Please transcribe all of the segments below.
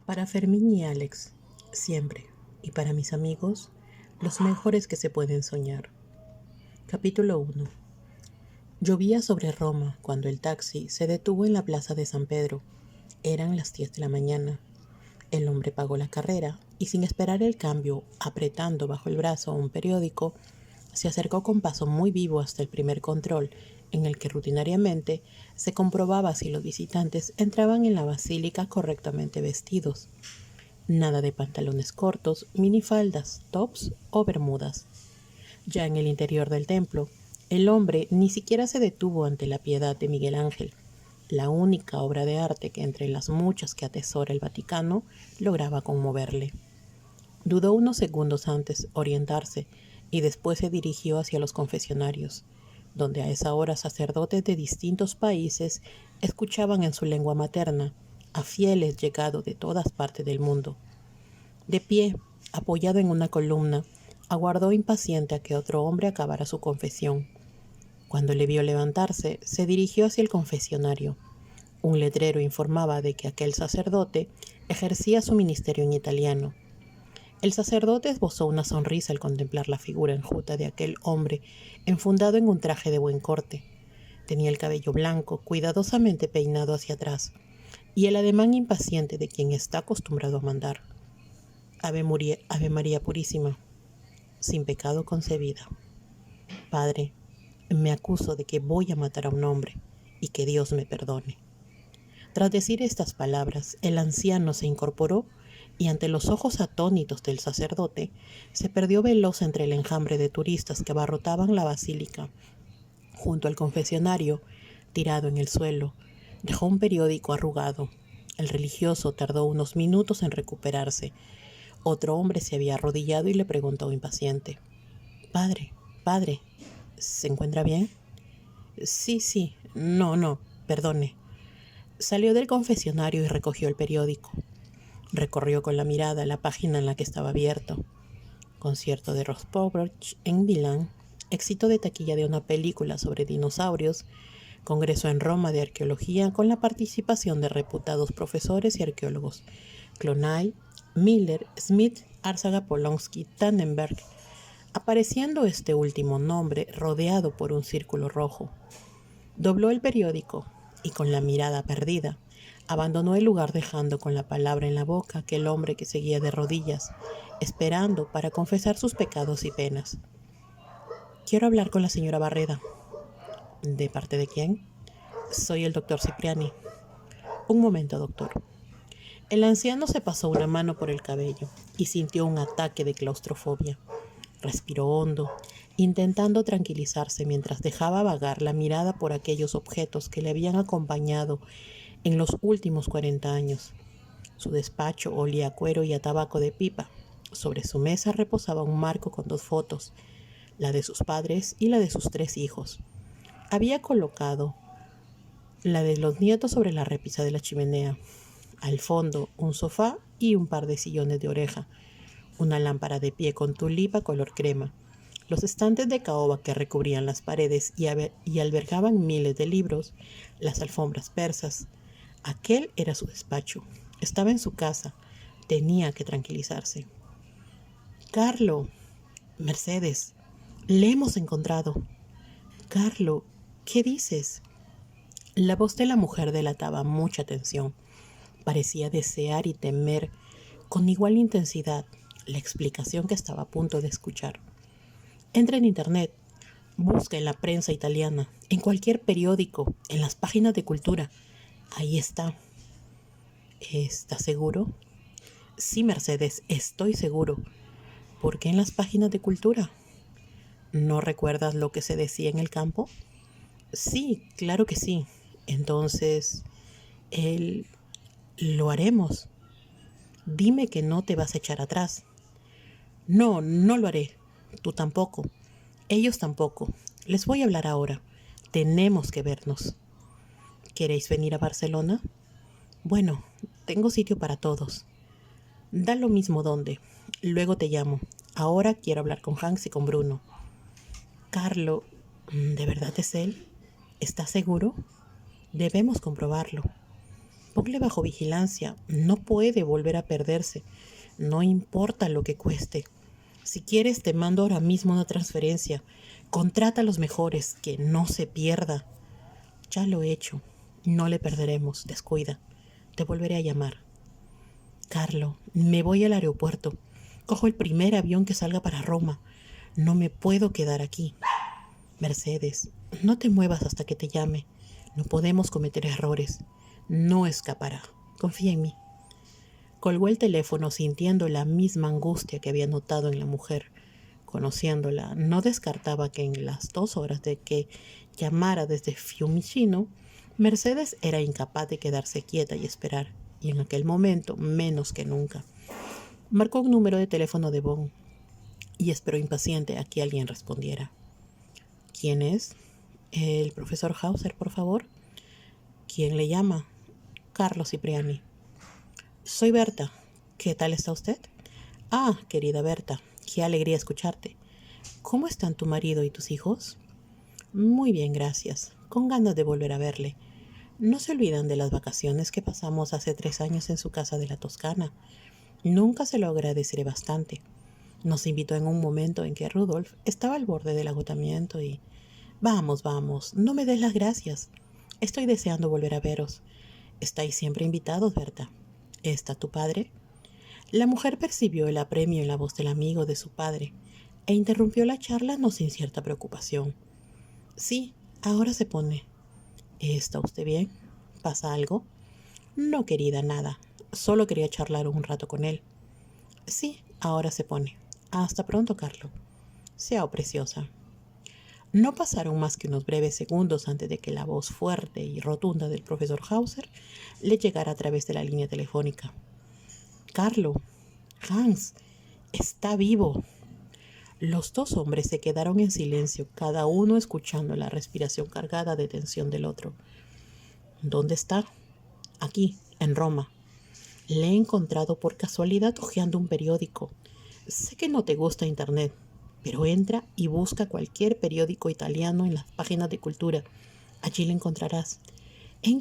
Para Fermín y Alex, siempre, y para mis amigos, los mejores que se pueden soñar. Capítulo 1. Llovía sobre Roma cuando el taxi se detuvo en la plaza de San Pedro. Eran las 10 de la mañana. El hombre pagó la carrera y sin esperar el cambio, apretando bajo el brazo un periódico, se acercó con paso muy vivo hasta el primer control, en el que rutinariamente se comprobaba si los visitantes entraban en la basílica correctamente vestidos. Nada de pantalones cortos, minifaldas, tops o bermudas. Ya en el interior del templo, el hombre ni siquiera se detuvo ante la Piedad de Miguel Ángel, la única obra de arte que entre las muchas que atesora el Vaticano lograba conmoverle. Dudó unos segundos antes orientarse y después se dirigió hacia los confesionarios, donde a esa hora sacerdotes de distintos países escuchaban en su lengua materna a fieles llegados de todas partes del mundo. De pie, apoyado en una columna, aguardó impaciente a que otro hombre acabara su confesión. Cuando le vio levantarse, se dirigió hacia el confesionario. Un letrero informaba de que aquel sacerdote ejercía su ministerio en italiano. El sacerdote esbozó una sonrisa al contemplar la figura enjuta de aquel hombre enfundado en un traje de buen corte. Tenía el cabello blanco, cuidadosamente peinado hacia atrás, y el ademán impaciente de quien está acostumbrado a mandar. Ave María Purísima, sin pecado concebida. Padre, me acuso de que voy a matar a un hombre, y que Dios me perdone. Tras decir estas palabras, el anciano se incorporó y ante los ojos atónitos del sacerdote, se perdió veloz entre el enjambre de turistas que abarrotaban la basílica. Junto al confesionario, tirado en el suelo, dejó un periódico arrugado. El religioso tardó unos minutos en recuperarse. Otro hombre se había arrodillado y le preguntó impaciente: Padre, padre, ¿se encuentra bien? Sí, no, perdone. Salió del confesionario y recogió el periódico. Recorrió con la mirada la página en la que estaba abierto. Concierto de Rostovich en Milán, éxito de taquilla de una película sobre dinosaurios, congreso en Roma de arqueología con la participación de reputados profesores y arqueólogos: Clonay, Miller, Smith, Arsaga, Polonsky, Tannenberg, apareciendo este último nombre rodeado por un círculo rojo. Dobló el periódico y con la mirada perdida, abandonó el lugar dejando con la palabra en la boca aquel hombre que seguía de rodillas, esperando para confesar sus pecados y penas. Quiero hablar con la señora Barreda. ¿De parte de quién? Soy el doctor Cipriani. Un momento, doctor. El anciano se pasó una mano por el cabello y sintió un ataque de claustrofobia. Respiró hondo, intentando tranquilizarse mientras dejaba vagar la mirada por aquellos objetos que le habían acompañado en los últimos 40 años. Su despacho olía a cuero y a tabaco de pipa. Sobre su mesa reposaba un marco con 2 fotos, la de sus padres y la de sus 3 hijos. Había colocado la de los nietos sobre la repisa de la chimenea. Al fondo, un sofá y un par de sillones de oreja, una lámpara de pie con tulipa color crema, los estantes de caoba que recubrían las paredes y albergaban miles de libros, las alfombras persas. Aquel era su despacho. Estaba en su casa. Tenía que tranquilizarse. Carlo, Mercedes, le hemos encontrado. Carlo, ¿qué dices? La voz de la mujer delataba mucha tensión. Parecía desear y temer con igual intensidad la explicación que estaba a punto de escuchar. Entra en internet, busca en la prensa italiana, en cualquier periódico, en las páginas de cultura. Ahí está. ¿Estás seguro? Sí, Mercedes, estoy seguro. ¿Por qué en las páginas de cultura? ¿No recuerdas lo que se decía en el campo? Sí, claro que sí. Entonces, lo haremos. Dime que no te vas a echar atrás. No, no lo haré. Tú tampoco. Ellos tampoco. Les voy a hablar ahora. Tenemos que vernos. ¿Queréis venir a Barcelona? Bueno, tengo sitio para todos. Da lo mismo dónde. Luego te llamo. Ahora quiero hablar con Hans y con Bruno. Carlo, ¿de verdad es él? ¿Estás seguro? Debemos comprobarlo. Ponle bajo vigilancia. No puede volver a perderse. No importa lo que cueste. Si quieres, te mando ahora mismo una transferencia. Contrata a los mejores, que no se pierda. Ya lo he hecho. No le perderemos. Descuida. Te volveré a llamar. Carlo, me voy al aeropuerto. Cojo el primer avión que salga para Roma. No me puedo quedar aquí. Mercedes, no te muevas hasta que te llame. No podemos cometer errores. No escapará. Confía en mí. Colgó el teléfono sintiendo la misma angustia que había notado en la mujer. Conociéndola, no descartaba que en las 2 horas de que llamara desde Fiumicino, Mercedes era incapaz de quedarse quieta y esperar, y en aquel momento menos que nunca. Marcó un número de teléfono de Bonn y esperó impaciente a que alguien respondiera. ¿Quién es? El profesor Hauser, por favor. ¿Quién le llama? Carlos Cipriani. Soy Berta. ¿Qué tal está usted? Ah, querida Berta, qué alegría escucharte. ¿Cómo están tu marido y tus hijos? Muy bien, gracias. Con ganas de volver a verle. ¿No se olvidan de las vacaciones que pasamos hace 3 años en su casa de la Toscana? Nunca se lo agradeceré bastante. Nos invitó en un momento en que Rudolf estaba al borde del agotamiento y... Vamos, vamos, no me des las gracias. Estoy deseando volver a veros. Estáis siempre invitados, Berta. ¿Está tu padre? La mujer percibió el apremio en la voz del amigo de su padre e interrumpió la charla no sin cierta preocupación. Sí, ahora se pone. ¿Está usted bien? ¿Pasa algo? No, querida, nada. Solo quería charlar un rato con él. Sí, ahora se pone. Hasta pronto, Carlo. Sea preciosa. No pasaron más que unos breves segundos antes de que la voz fuerte y rotunda del profesor Hauser le llegara a través de la línea telefónica. Carlo, Hans, está vivo. Los dos hombres se quedaron en silencio, cada uno escuchando la respiración cargada de tensión del otro. ¿Dónde está? Aquí, en Roma. Le he encontrado por casualidad hojeando un periódico. Sé que no te gusta Internet, pero entra y busca cualquier periódico italiano en las páginas de cultura. Allí le encontrarás. He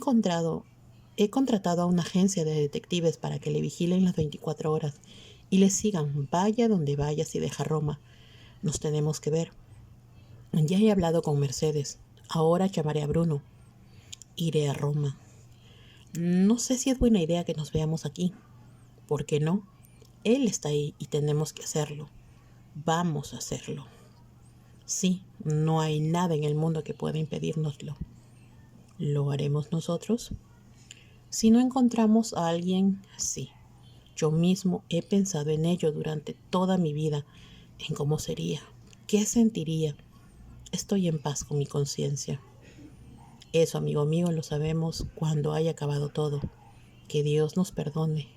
contratado a una agencia de detectives para que le vigilen las 24 horas y le sigan, vaya donde vaya si deja Roma. Nos tenemos que ver. Ya he hablado con Mercedes. Ahora llamaré a Bruno. Iré a Roma. No sé si es buena idea que nos veamos aquí. ¿Por qué no? Él está ahí y tenemos que hacerlo. Vamos a hacerlo. Sí, no hay nada en el mundo que pueda impedírnoslo. ¿Lo haremos nosotros? Si no encontramos a alguien, sí. Yo mismo he pensado en ello durante toda mi vida, en cómo sería, qué sentiría. Estoy en paz con mi conciencia. Eso, amigo mío, lo sabemos cuando haya acabado todo. Que Dios nos perdone,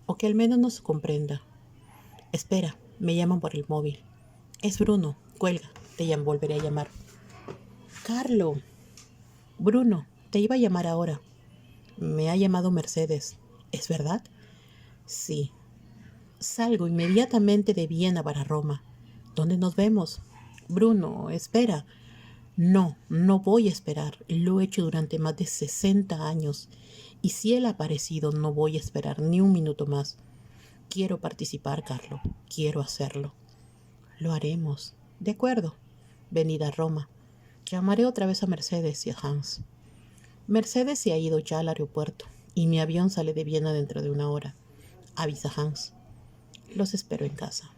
o que al menos nos comprenda. Espera, me llaman por el móvil. Es Bruno, cuelga, volveré a llamar. Carlo. Bruno, te iba a llamar ahora. Me ha llamado Mercedes. ¿Es verdad? Sí. Salgo inmediatamente de Viena para Roma. ¿Dónde nos vemos? Bruno, espera. No, no voy a esperar. Lo he hecho durante más de 60 años. Y si él ha aparecido, no voy a esperar ni un minuto más. Quiero participar, Carlo. Quiero hacerlo. Lo haremos. De acuerdo. Venid a Roma. Llamaré otra vez a Mercedes y a Hans. Mercedes se ha ido ya al aeropuerto y mi avión sale de Viena dentro de 1 hora. Avisa Hans. Los espero en casa.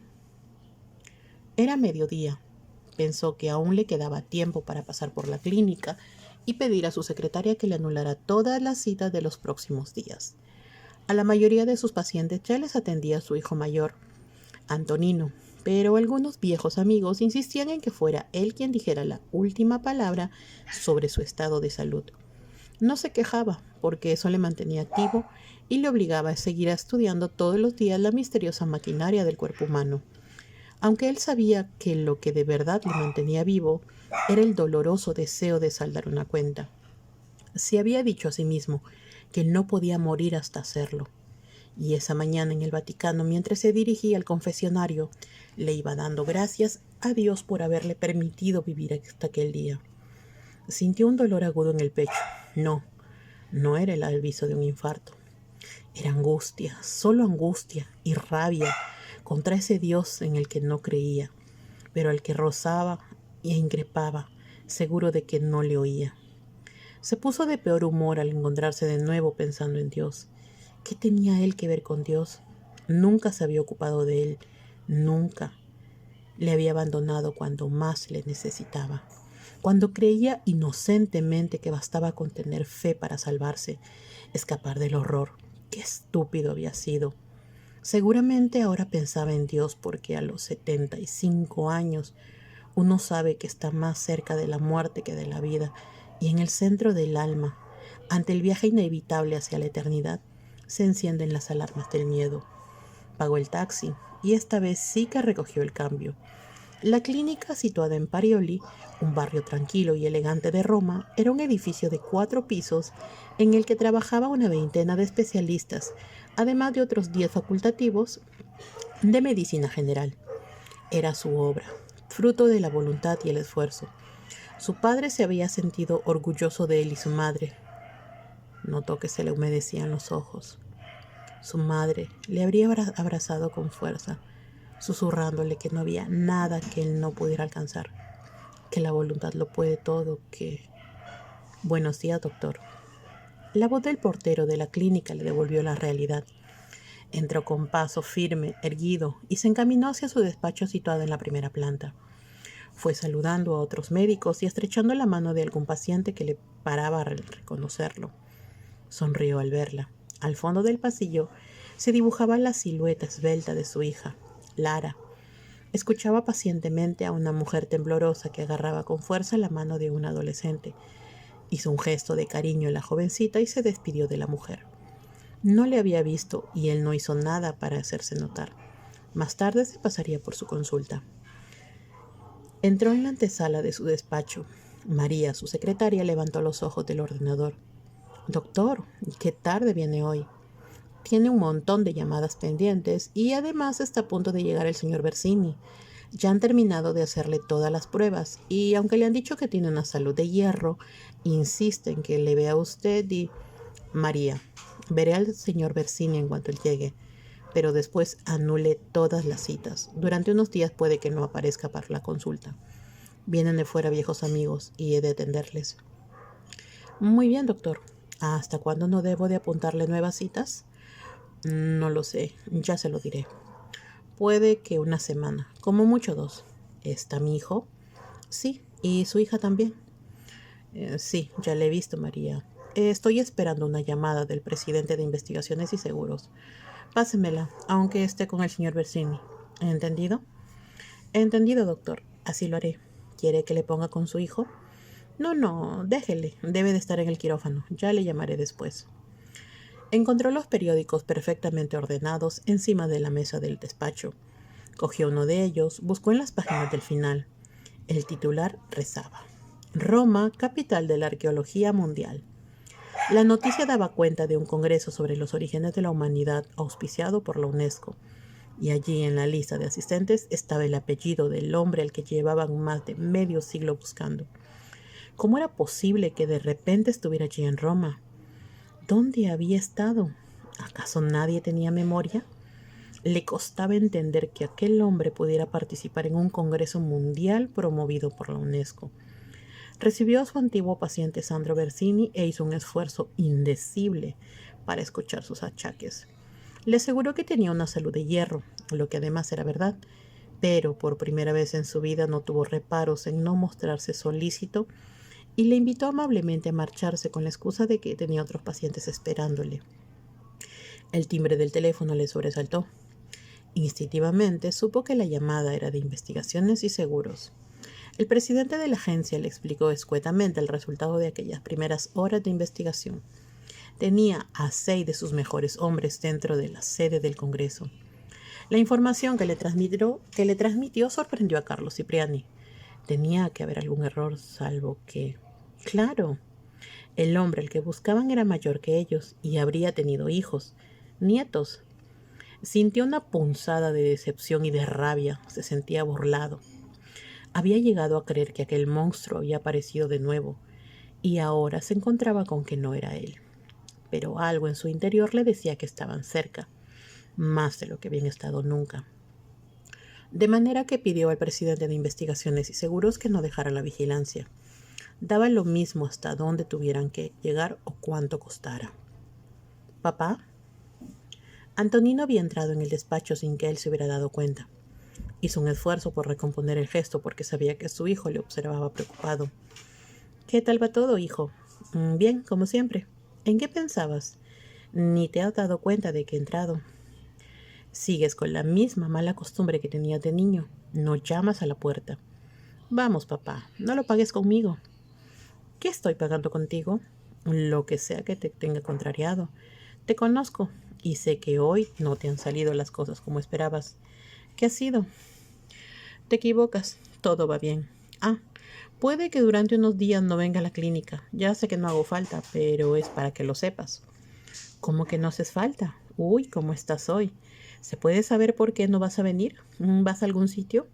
Era mediodía. Pensó que aún le quedaba tiempo para pasar por la clínica y pedir a su secretaria que le anulara todas las citas de los próximos días. A la mayoría de sus pacientes ya les atendía su hijo mayor, Antonino, pero algunos viejos amigos insistían en que fuera él quien dijera la última palabra sobre su estado de salud. No se quejaba, porque eso le mantenía activo y le obligaba a seguir estudiando todos los días la misteriosa maquinaria del cuerpo humano. Aunque él sabía que lo que de verdad le mantenía vivo era el doloroso deseo de saldar una cuenta. Se había dicho a sí mismo que no podía morir hasta hacerlo. Y esa mañana en el Vaticano, mientras se dirigía al confesionario, le iba dando gracias a Dios por haberle permitido vivir hasta aquel día. Sintió un dolor agudo en el pecho. No, No era el aviso de un infarto. Era angustia, solo angustia y rabia contra ese Dios en el que no creía, pero al que rozaba e increpaba, seguro de que no le oía. Se puso de peor humor al encontrarse de nuevo pensando en Dios. ¿Qué tenía él que ver con Dios? Nunca se había ocupado de él, nunca. Le había abandonado cuando más le necesitaba. Cuando creía inocentemente que bastaba con tener fe para salvarse, escapar del horror. Qué estúpido había sido. Seguramente ahora pensaba en Dios porque a los 75 años uno sabe que está más cerca de la muerte que de la vida, y en el centro del alma, ante el viaje inevitable hacia la eternidad, se encienden las alarmas del miedo. Pagó el taxi y esta vez sí que recogió el cambio. La clínica, situada en Parioli, un barrio tranquilo y elegante de Roma, era un edificio de 4 pisos en el que trabajaba una veintena de especialistas, además de otros 10 facultativos de medicina general. Era su obra, fruto de la voluntad y el esfuerzo. Su padre se había sentido orgulloso de él y su madre. Notó que se le humedecían los ojos. Su madre le habría abrazado con fuerza, susurrándole que no había nada que él no pudiera alcanzar, que la voluntad lo puede todo, que... Buenos días, doctor. La voz del portero de la clínica le devolvió la realidad. Entró con paso firme, erguido, y se encaminó hacia su despacho situado en la primera planta. Fue saludando a otros médicos y estrechando la mano de algún paciente que le paraba a reconocerlo. Sonrió al verla. Al fondo del pasillo se dibujaba la silueta esbelta de su hija, Lara. Escuchaba pacientemente a una mujer temblorosa que agarraba con fuerza la mano de un adolescente. Hizo un gesto de cariño a la jovencita y se despidió de la mujer. No le había visto y él no hizo nada para hacerse notar. Más tarde se pasaría por su consulta. Entró en la antesala de su despacho. María, su secretaria, levantó los ojos del ordenador. Doctor, qué tarde viene hoy. Tiene un montón de llamadas pendientes y además está a punto de llegar el señor Bersini. Ya han terminado de hacerle todas las pruebas y aunque le han dicho que tiene una salud de hierro, insisten que le vea a usted y... María, veré al señor Bersini en cuanto él llegue, pero después anule todas las citas. Durante unos días puede que no aparezca para la consulta. Vienen de fuera viejos amigos y he de atenderles. Muy bien, doctor. ¿Hasta cuándo no debo de apuntarle nuevas citas? No lo sé, ya se lo diré. Puede que una semana, como mucho 2. ¿Está mi hijo? Sí, y su hija también. Sí, ya le he visto, María. Estoy esperando una llamada del presidente de Investigaciones y Seguros. Pásemela, aunque esté con el señor Bersini. ¿Entendido? Entendido, doctor. Así lo haré. ¿Quiere que le ponga con su hijo? No, déjele. Debe de estar en el quirófano. Ya le llamaré después. Encontró los periódicos perfectamente ordenados encima de la mesa del despacho. Cogió uno de ellos, buscó en las páginas del final. El titular rezaba: Roma, capital de la arqueología mundial. La noticia daba cuenta de un congreso sobre los orígenes de la humanidad auspiciado por la UNESCO, y allí en la lista de asistentes estaba el apellido del hombre al que llevaban más de medio siglo buscando. ¿Cómo era posible que de repente estuviera allí en Roma? ¿Dónde había estado? ¿Acaso nadie tenía memoria? Le costaba entender que aquel hombre pudiera participar en un congreso mundial promovido por la UNESCO. Recibió a su antiguo paciente Sandro Bersini e hizo un esfuerzo indecible para escuchar sus achaques. Le aseguró que tenía una salud de hierro, lo que además era verdad, pero por primera vez en su vida no tuvo reparos en no mostrarse solícito y le invitó amablemente a marcharse con la excusa de que tenía otros pacientes esperándole. El timbre del teléfono le sobresaltó. Instintivamente supo que la llamada era de Investigaciones y Seguros. El presidente de la agencia le explicó escuetamente el resultado de aquellas primeras horas de investigación. Tenía a 6 de sus mejores hombres dentro de la sede del Congreso. La información que le transmitió sorprendió a Carlos Cipriani. Tenía que haber algún error, salvo que... Claro, el hombre al que buscaban era mayor que ellos y habría tenido hijos, nietos. Sintió una punzada de decepción y de rabia. Se sentía burlado. Había llegado a creer que aquel monstruo había aparecido de nuevo, y ahora se encontraba con que no era él. pero algo en su interior le decía que estaban cerca, más de lo que habían estado nunca. De manera que pidió al presidente de Investigaciones y Seguros que no dejara la vigilancia. Daba lo mismo hasta dónde tuvieran que llegar o cuánto costara. ¿Papá? Antonino había entrado en el despacho sin que él se hubiera dado cuenta. Hizo un esfuerzo por recomponer el gesto porque sabía que su hijo le observaba preocupado. ¿Qué tal va todo, hijo? Bien, como siempre. ¿En qué pensabas? Ni te has dado cuenta de que he entrado. Sigues con la misma mala costumbre que tenías de niño. No llamas a la puerta. Vamos, papá, no lo pagues conmigo. ¿Qué estoy pagando contigo? Lo que sea que te tenga contrariado. Te conozco y sé que hoy no te han salido las cosas como esperabas. ¿Qué ha sido? Te equivocas, todo va bien. Puede que durante unos días no venga a la clínica. Ya sé que no hago falta, pero es para que lo sepas. ¿Cómo que no haces falta? Uy, ¿cómo estás hoy? ¿Se puede saber por qué no vas a venir? ¿Vas a algún sitio?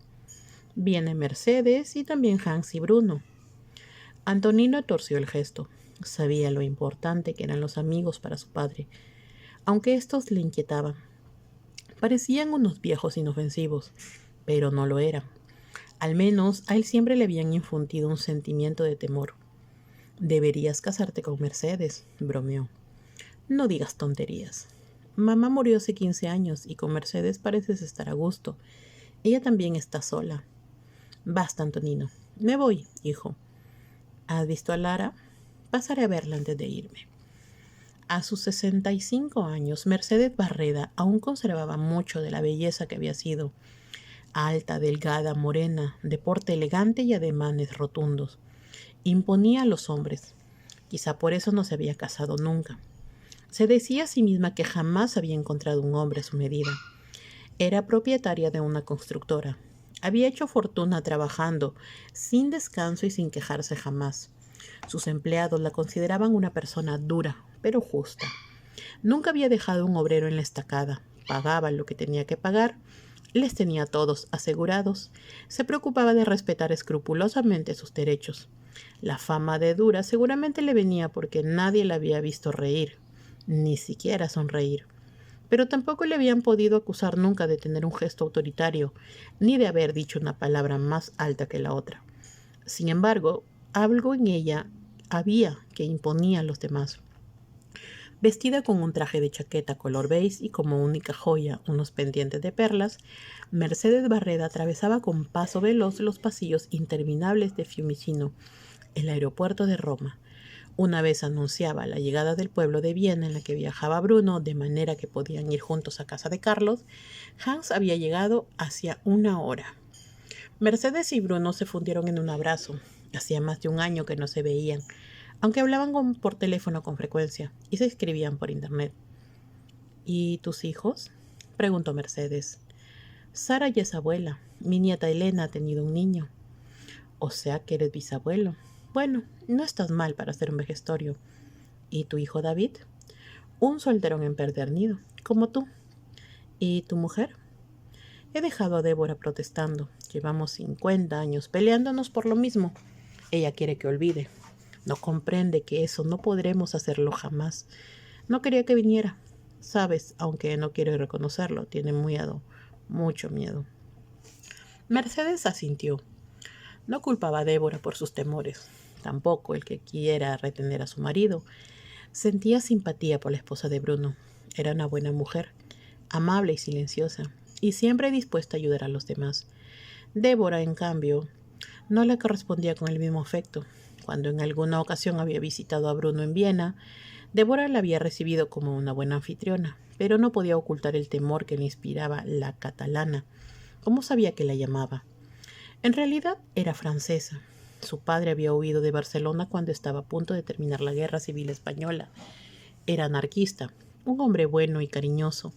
Viene Mercedes y también Hans y Bruno. Antonino torció el gesto. Sabía lo importante que eran los amigos para su padre, aunque estos le inquietaban. Parecían unos viejos inofensivos, pero no lo eran. Al menos a él siempre le habían infundido un sentimiento de temor. Deberías casarte con Mercedes, bromeó. No digas tonterías. Mamá murió hace 15 años y con Mercedes pareces estar a gusto. Ella también está sola. Basta, Antonino. Me voy, hijo. ¿Has visto a Lara? Pasaré a verla antes de irme. A sus 65 años, Mercedes Barreda aún conservaba mucho de la belleza que había sido. Alta, delgada, morena, de porte elegante y ademanes rotundos. Imponía a los hombres. Quizá por eso no se había casado nunca. Se decía a sí misma que jamás había encontrado un hombre a su medida. Era propietaria de una constructora. Había hecho fortuna trabajando, sin descanso y sin quejarse jamás. Sus empleados la consideraban una persona dura, pero justa. Nunca había dejado un obrero en la estacada. Pagaba lo que tenía que pagar. Les tenía a todos asegurados. Se preocupaba de respetar escrupulosamente sus derechos. La fama de dura seguramente le venía porque nadie la había visto reír, ni siquiera sonreír. Pero tampoco le habían podido acusar nunca de tener un gesto autoritario, ni de haber dicho una palabra más alta que la otra. Sin embargo, algo en ella había que imponía a los demás. Vestida con un traje de chaqueta color beige y como única joya unos pendientes de perlas, Mercedes Barreda atravesaba con paso veloz los pasillos interminables de Fiumicino, el aeropuerto de Roma. Una vez anunciaba la llegada del pueblo de Viena en la que viajaba Bruno, de manera que podían ir juntos a casa de Carlos. Hans había llegado hacía una hora. Mercedes y Bruno se fundieron en un abrazo. Hacía más de un año que no se veían, aunque hablaban por teléfono con frecuencia y se escribían por internet. ¿Y tus hijos? Preguntó Mercedes. Sara ya es abuela. Mi nieta Elena ha tenido un niño. O sea que eres bisabuelo. Bueno, no estás mal para ser un vejestorio. ¿Y tu hijo David? Un solterón empedernido, como tú. ¿Y tu mujer? He dejado a Débora protestando. Llevamos 50 años peleándonos por lo mismo. Ella quiere que olvide. No comprende que eso no podremos hacerlo jamás. No quería que viniera. Sabes, aunque no quiere reconocerlo, tiene miedo, mucho miedo. Mercedes asintió. No culpaba a Débora por sus temores, tampoco el que quiera retener a su marido. Sentía simpatía por la esposa de Bruno. Era una buena mujer, amable y silenciosa, y siempre dispuesta a ayudar a los demás. Débora, en cambio, no le correspondía con el mismo afecto. Cuando en alguna ocasión había visitado a Bruno en Viena, Débora la había recibido como una buena anfitriona, pero no podía ocultar el temor que le inspiraba la catalana, como sabía que la llamaba. En realidad era francesa. Su padre había huido de Barcelona cuando estaba a punto de terminar la Guerra Civil Española. Era anarquista, un hombre bueno y cariñoso.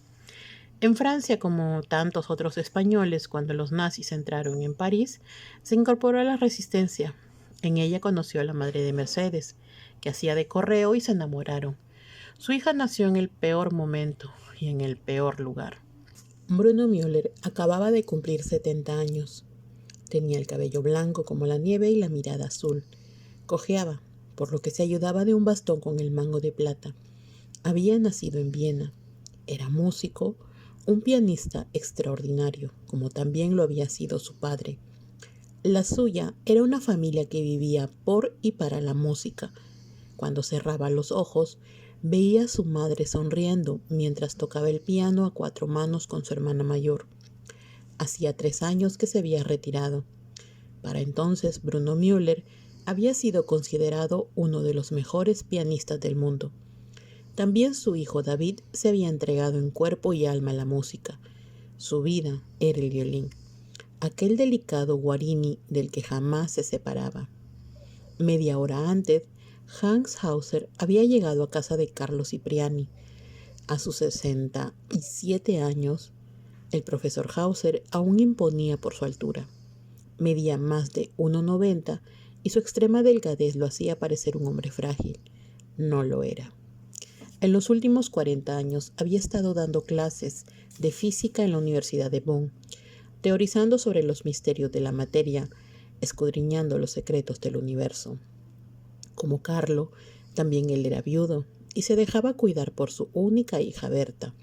En Francia, como tantos otros españoles, cuando los nazis entraron en París, se incorporó a la resistencia. En ella conoció a la madre de Mercedes, que hacía de correo, y se enamoraron. Su hija nació en el peor momento y en el peor lugar. Bruno Müller acababa de cumplir 70 años. Tenía el cabello blanco como la nieve y la mirada azul. Cojeaba, por lo que se ayudaba de un bastón con el mango de plata. Había nacido en Viena. Era músico, un pianista extraordinario, como también lo había sido su padre. La suya era una familia que vivía por y para la música. Cuando cerraba los ojos, veía a su madre sonriendo mientras tocaba el piano a cuatro manos con su hermana mayor. Hacía 3 años que se había retirado. Para entonces, Bruno Müller había sido considerado uno de los mejores pianistas del mundo. También su hijo David se había entregado en cuerpo y alma a la música. Su vida era el violín, aquel delicado Guarini del que jamás se separaba. Media hora antes, Hans Hauser había llegado a casa de Carlo Cipriani. A sus 67 años, el profesor Hauser aún imponía por su altura. Medía más de 1,90 y su extrema delgadez lo hacía parecer un hombre frágil. No lo era. En los últimos 40 años había estado dando clases de física en la Universidad de Bonn, teorizando sobre los misterios de la materia, escudriñando los secretos del universo. Como Carlo, también él era viudo y se dejaba cuidar por su única hija Berta.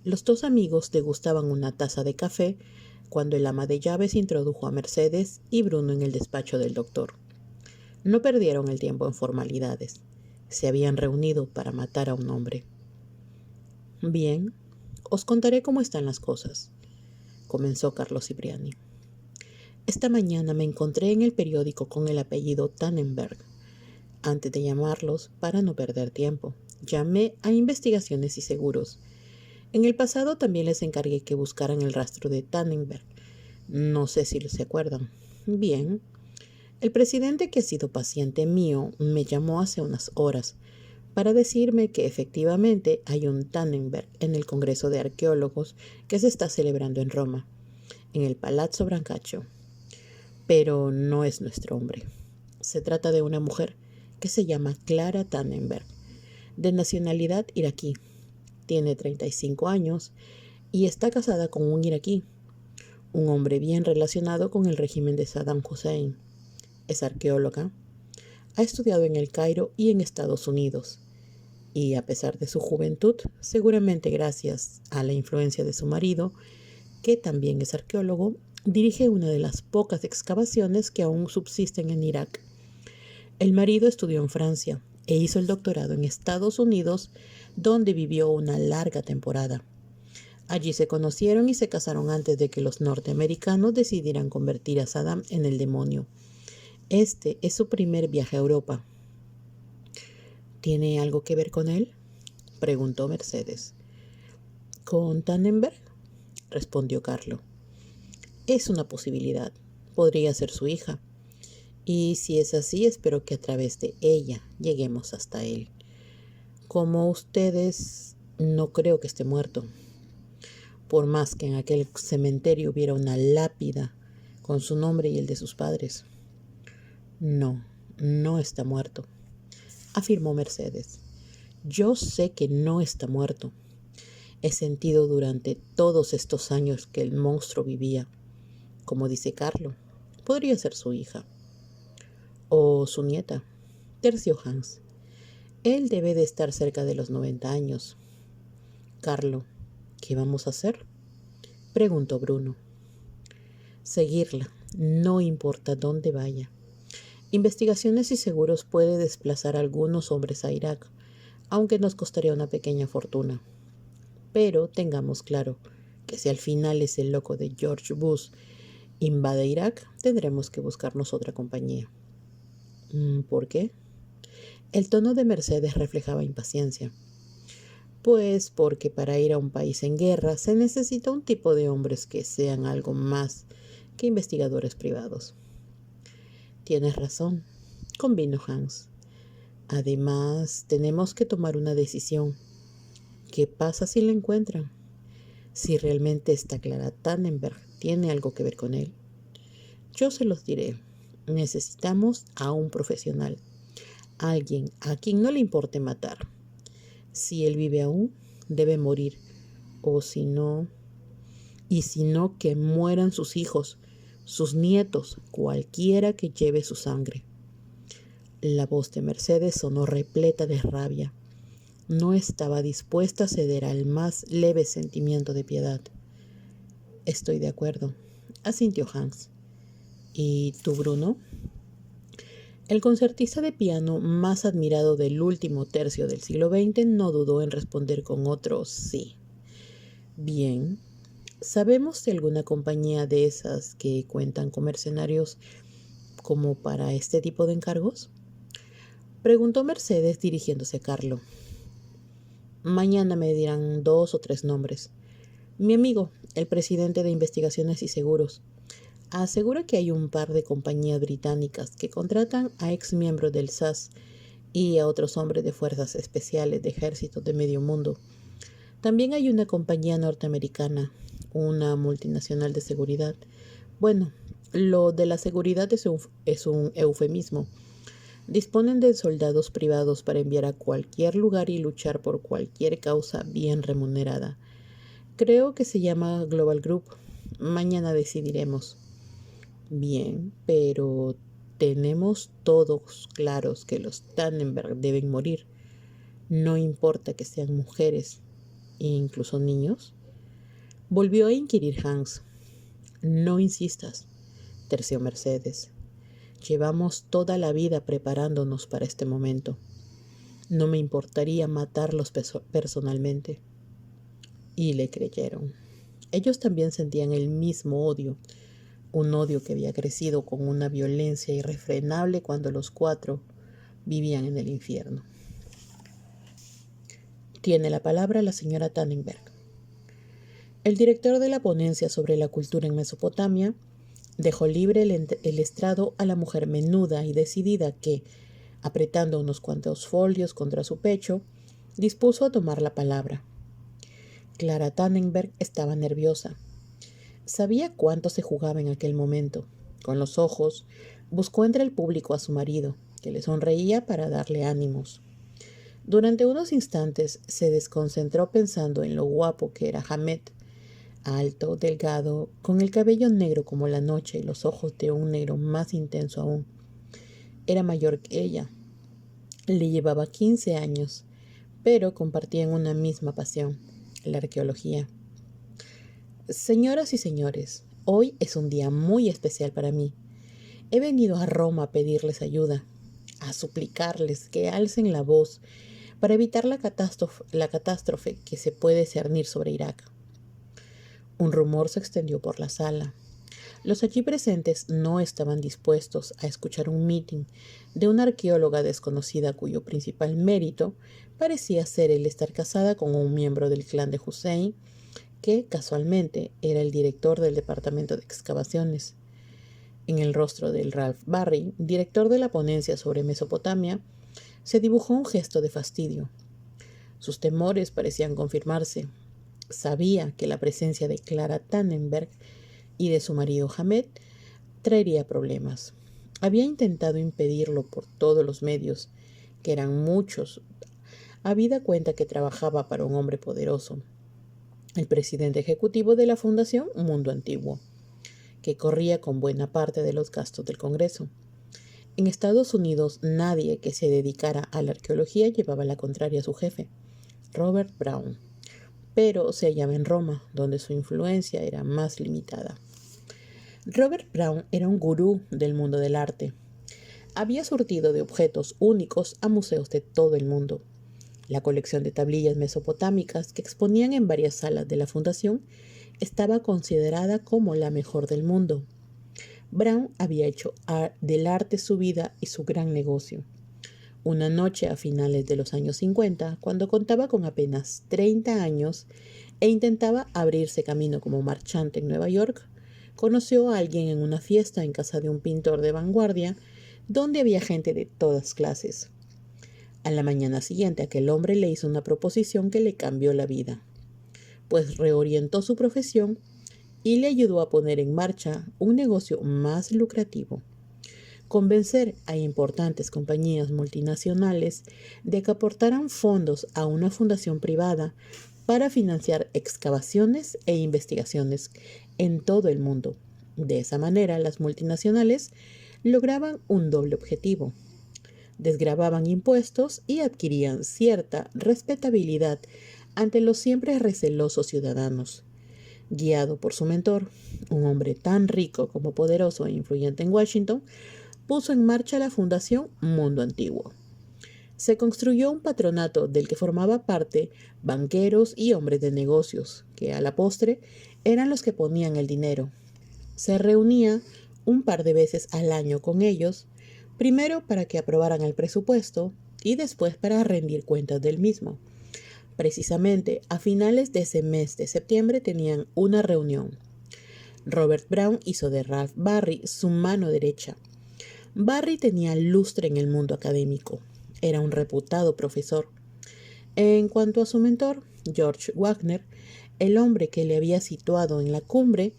Los dos amigos degustaban una taza de café cuando el ama de llaves introdujo a Mercedes y Bruno en el despacho del doctor. No perdieron el tiempo en formalidades. Se habían reunido para matar a un hombre. Bien, os contaré cómo están las cosas, comenzó Carlo Cipriani. Esta mañana me encontré en el periódico con el apellido Tannenberg. Antes de llamarlos, para no perder tiempo, llamé a Investigaciones y Seguros. En el pasado también les encargué que buscaran el rastro de Tannenberg. No sé si se acuerdan. Bien, el presidente, que ha sido paciente mío, me llamó hace unas horas para decirme que efectivamente hay un Tannenberg en el Congreso de Arqueólogos que se está celebrando en Roma, en el Palazzo Brancaccio. Pero no es nuestro hombre. Se trata de una mujer que se llama Clara Tannenberg, de nacionalidad iraquí. Tiene 35 años y está casada con un iraquí, un hombre bien relacionado con el régimen de Saddam Hussein. Es arqueóloga. Ha estudiado en el Cairo y en Estados Unidos. Y a pesar de su juventud, seguramente gracias a la influencia de su marido, que también es arqueólogo, dirige una de las pocas excavaciones que aún subsisten en Irak. El marido estudió en Francia e hizo el doctorado en Estados Unidos, donde vivió una larga temporada. Allí se conocieron y se casaron antes de que los norteamericanos decidieran convertir a Saddam en el demonio. Este es su primer viaje a Europa. ¿Tiene algo que ver con él?, preguntó Mercedes. ¿Con Tannenberg?, respondió Carlo. Es una posibilidad. Podría ser su hija. Y si es así, espero que a través de ella lleguemos hasta él. Como ustedes, no creo que esté muerto. Por más que en aquel cementerio hubiera una lápida con su nombre y el de sus padres. No, no está muerto, afirmó Mercedes. Yo sé que no está muerto. He sentido durante todos estos años que el monstruo vivía. Como dice Carlo, podría ser su hija. O su nieta, terció Hans. Él debe de estar cerca de los 90 años. Carlo, ¿qué vamos a hacer?, preguntó Bruno. Seguirla, no importa dónde vaya. Investigaciones y Seguros puede desplazar a algunos hombres a Irak, aunque nos costaría una pequeña fortuna. Pero tengamos claro que si al final ese loco de George Bush invade Irak, tendremos que buscarnos otra compañía. ¿Por qué? El tono de Mercedes reflejaba impaciencia. Pues porque para ir a un país en guerra se necesita un tipo de hombres que sean algo más que investigadores privados. Tienes razón, convino Hans. Además, tenemos que tomar una decisión. ¿Qué pasa si la encuentran? Si realmente esta Clara Tannenberg tiene algo que ver con él. Yo se los diré. Necesitamos a un profesional. Alguien a quien no le importe matar. Si él vive aún, debe morir. O si no, que mueran sus hijos, sus nietos, cualquiera que lleve su sangre. La voz de Mercedes sonó repleta de rabia. No estaba dispuesta a ceder al más leve sentimiento de piedad. Estoy de acuerdo, asintió Hans. ¿Y tú, Bruno? El concertista de piano más admirado del último tercio del siglo XX no dudó en responder con otro sí. Bien, ¿sabemos de alguna compañía de esas que cuentan con mercenarios como para este tipo de encargos? Preguntó Mercedes dirigiéndose a Carlo. Mañana me dirán 2 o 3 nombres. Mi amigo, el presidente de Investigaciones y Seguros, asegura que hay un par de compañías británicas que contratan a ex miembros del SAS y a otros hombres de fuerzas especiales de ejércitos de medio mundo. También hay una compañía norteamericana, una multinacional de seguridad. Bueno, lo de la seguridad es un eufemismo. Disponen de soldados privados para enviar a cualquier lugar y luchar por cualquier causa bien remunerada. Creo que se llama Global Group. Mañana decidiremos. Bien, pero tenemos todos claros que los Tannenberg deben morir. No importa que sean mujeres e incluso niños. Volvió a inquirir Hans. No insistas, terció Mercedes. Llevamos toda la vida preparándonos para este momento. No me importaría matarlos personalmente. Y le creyeron. Ellos también sentían el mismo odio, un odio que había crecido con una violencia irrefrenable cuando los 4 vivían en el infierno. Tiene la palabra la señora Tannenberg. El director de la ponencia sobre la cultura en Mesopotamia dejó libre el estrado a la mujer menuda y decidida que, apretando unos cuantos folios contra su pecho, dispuso a tomar la palabra. Clara Tannenberg estaba nerviosa. Sabía cuánto se jugaba en aquel momento. Con los ojos, buscó entre el público a su marido, que le sonreía para darle ánimos. Durante unos instantes se desconcentró pensando en lo guapo que era Hamet, alto, delgado, con el cabello negro como la noche y los ojos de un negro más intenso aún. Era mayor que ella. Le llevaba 15 años, pero compartían una misma pasión, la arqueología. Señoras y señores, hoy es un día muy especial para mí. He venido a Roma a pedirles ayuda, a suplicarles que alcen la voz para evitar la catástrofe que se puede cernir sobre Irak. Un rumor se extendió por la sala. Los allí presentes no estaban dispuestos a escuchar un mitin de una arqueóloga desconocida cuyo principal mérito parecía ser el estar casada con un miembro del clan de Hussein, que casualmente era el director del departamento de excavaciones. En el rostro del Ralph Barry, director de la ponencia sobre Mesopotamia, se dibujó un gesto de fastidio. Sus temores parecían confirmarse. Sabía que la presencia de Clara Tannenberg y de su marido Hamet traería problemas. Había intentado impedirlo por todos los medios, que eran muchos, habida cuenta que trabajaba para un hombre poderoso, el presidente ejecutivo de la Fundación Mundo Antiguo, que corría con buena parte de los gastos del Congreso. En Estados Unidos, nadie que se dedicara a la arqueología llevaba la contraria a su jefe, Robert Brown, pero se hallaba en Roma, donde su influencia era más limitada. Robert Brown era un gurú del mundo del arte. Había surtido de objetos únicos a museos de todo el mundo. La colección de tablillas mesopotámicas que exponían en varias salas de la fundación estaba considerada como la mejor del mundo. Brown había hecho del arte su vida y su gran negocio. Una noche a finales de los años 50, cuando contaba con apenas 30 años e intentaba abrirse camino como marchante en Nueva York, conoció a alguien en una fiesta en casa de un pintor de vanguardia donde había gente de todas clases. A la mañana siguiente, aquel hombre le hizo una proposición que le cambió la vida, pues reorientó su profesión y le ayudó a poner en marcha un negocio más lucrativo. Convencer a importantes compañías multinacionales de que aportaran fondos a una fundación privada para financiar excavaciones e investigaciones en todo el mundo. De esa manera, las multinacionales lograban un doble objetivo: desgravaban impuestos y adquirían cierta respetabilidad ante los siempre recelosos ciudadanos. Guiado por su mentor, un hombre tan rico como poderoso e influyente en Washington, puso en marcha la Fundación Mundo Antiguo. Se construyó un patronato del que formaba parte banqueros y hombres de negocios, que a la postre eran los que ponían el dinero. Se reunía un par de veces al año con ellos, primero para que aprobaran el presupuesto y después para rendir cuentas del mismo. Precisamente a finales de ese mes de septiembre tenían una reunión. Robert Brown hizo de Ralph Barry su mano derecha. Barry tenía lustre en el mundo académico. Era un reputado profesor. En cuanto a su mentor, George Wagner, el hombre que le había situado en la cumbre,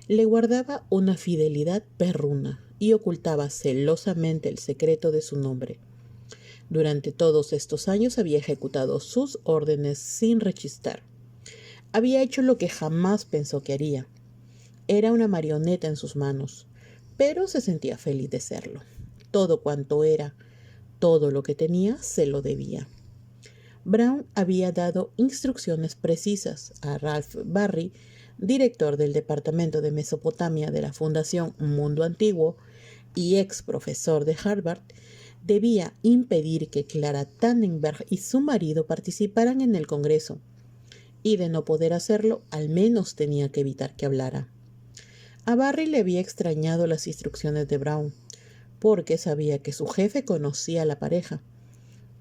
le guardaba una fidelidad perruna y ocultaba celosamente el secreto de su nombre. Durante todos estos años había ejecutado sus órdenes sin rechistar. Había hecho lo que jamás pensó que haría. Era una marioneta en sus manos, pero se sentía feliz de serlo. Todo cuanto era, todo lo que tenía, se lo debía. Brown había dado instrucciones precisas a Ralph Barry, director del Departamento de Mesopotamia de la Fundación Mundo Antiguo y ex profesor de Harvard. Debía impedir que Clara Tannenberg y su marido participaran en el Congreso, y de no poder hacerlo, al menos tenía que evitar que hablara. A Barry le había extrañado las instrucciones de Brown, porque sabía que su jefe conocía a la pareja,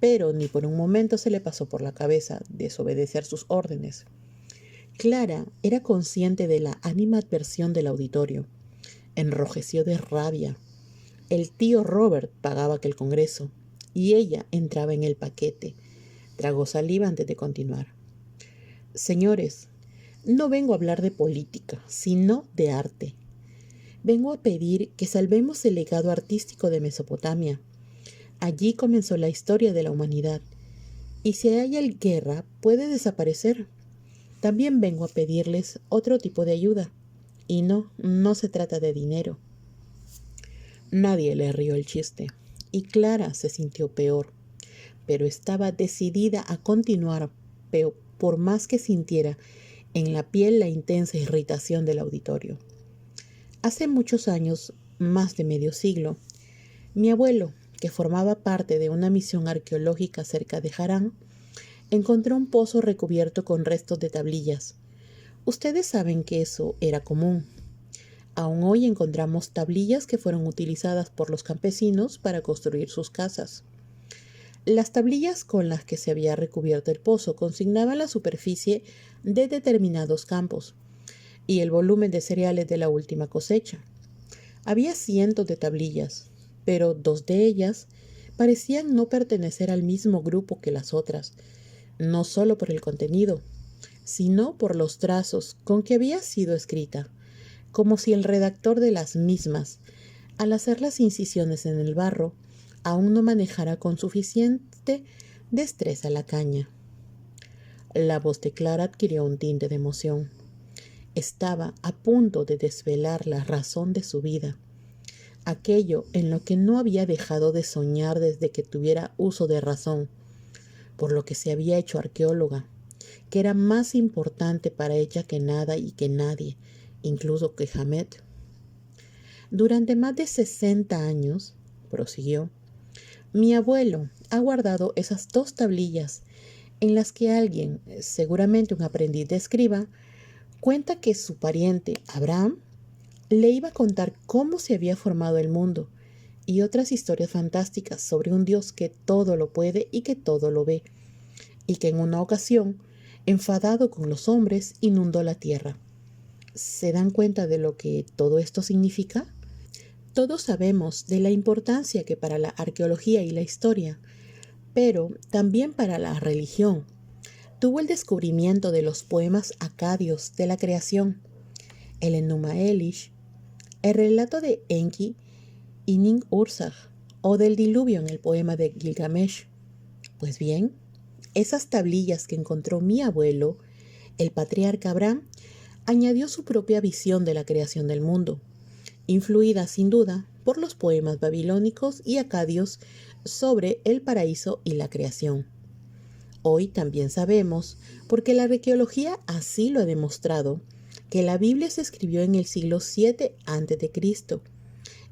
pero ni por un momento se le pasó por la cabeza desobedecer sus órdenes. Clara era consciente de la animadversión del auditorio. Enrojeció de rabia. El tío Robert pagaba aquel congreso y ella entraba en el paquete. Tragó saliva antes de continuar. Señores, no vengo a hablar de política, sino de arte. Vengo a pedir que salvemos el legado artístico de Mesopotamia. Allí comenzó la historia de la humanidad, y si hay guerra, puede desaparecer. También vengo a pedirles otro tipo de ayuda, y no se trata de dinero. Nadie le rió el chiste, y Clara se sintió peor, pero estaba decidida a continuar, por más que sintiera en la piel la intensa irritación del auditorio. Hace muchos años, más de medio siglo, mi abuelo, que formaba parte de una misión arqueológica cerca de Harán, encontró un pozo recubierto con restos de tablillas. Ustedes saben que eso era común. Aún hoy encontramos tablillas que fueron utilizadas por los campesinos para construir sus casas. Las tablillas con las que se había recubierto el pozo consignaban la superficie de determinados campos y el volumen de cereales de la última cosecha. Había cientos de tablillas, pero 2 de ellas parecían no pertenecer al mismo grupo que las otras, no solo por el contenido, sino por los trazos con que había sido escrita, como si el redactor de las mismas, al hacer las incisiones en el barro, aún no manejara con suficiente destreza la caña. La voz de Clara adquirió un tinte de emoción. Estaba a punto de desvelar la razón de su vida, aquello en lo que no había dejado de soñar desde que tuviera uso de razón, por lo que se había hecho arqueóloga, que era más importante para ella que nada y que nadie, incluso que Hamet. Durante más de 60 años, prosiguió, mi abuelo ha guardado esas 2 tablillas en las que alguien, seguramente un aprendiz de escriba, cuenta que su pariente, Abraham, le iba a contar cómo se había formado el mundo y otras historias fantásticas sobre un Dios que todo lo puede y que todo lo ve, y que en una ocasión, enfadado con los hombres, inundó la tierra. ¿Se dan cuenta de lo que todo esto significa? Todos sabemos de la importancia que para la arqueología y la historia, pero también para la religión, tuvo el descubrimiento de los poemas acadios de la creación, el Enuma Elish, el relato de Enki y Nin-Ursag, o del diluvio en el poema de Gilgamesh. Pues bien, esas tablillas que encontró mi abuelo, el patriarca Abraham, añadió su propia visión de la creación del mundo, influida sin duda por los poemas babilónicos y acadios sobre el paraíso y la creación. Hoy también sabemos, porque la arqueología así lo ha demostrado, que la Biblia se escribió en el siglo 7 a.C.,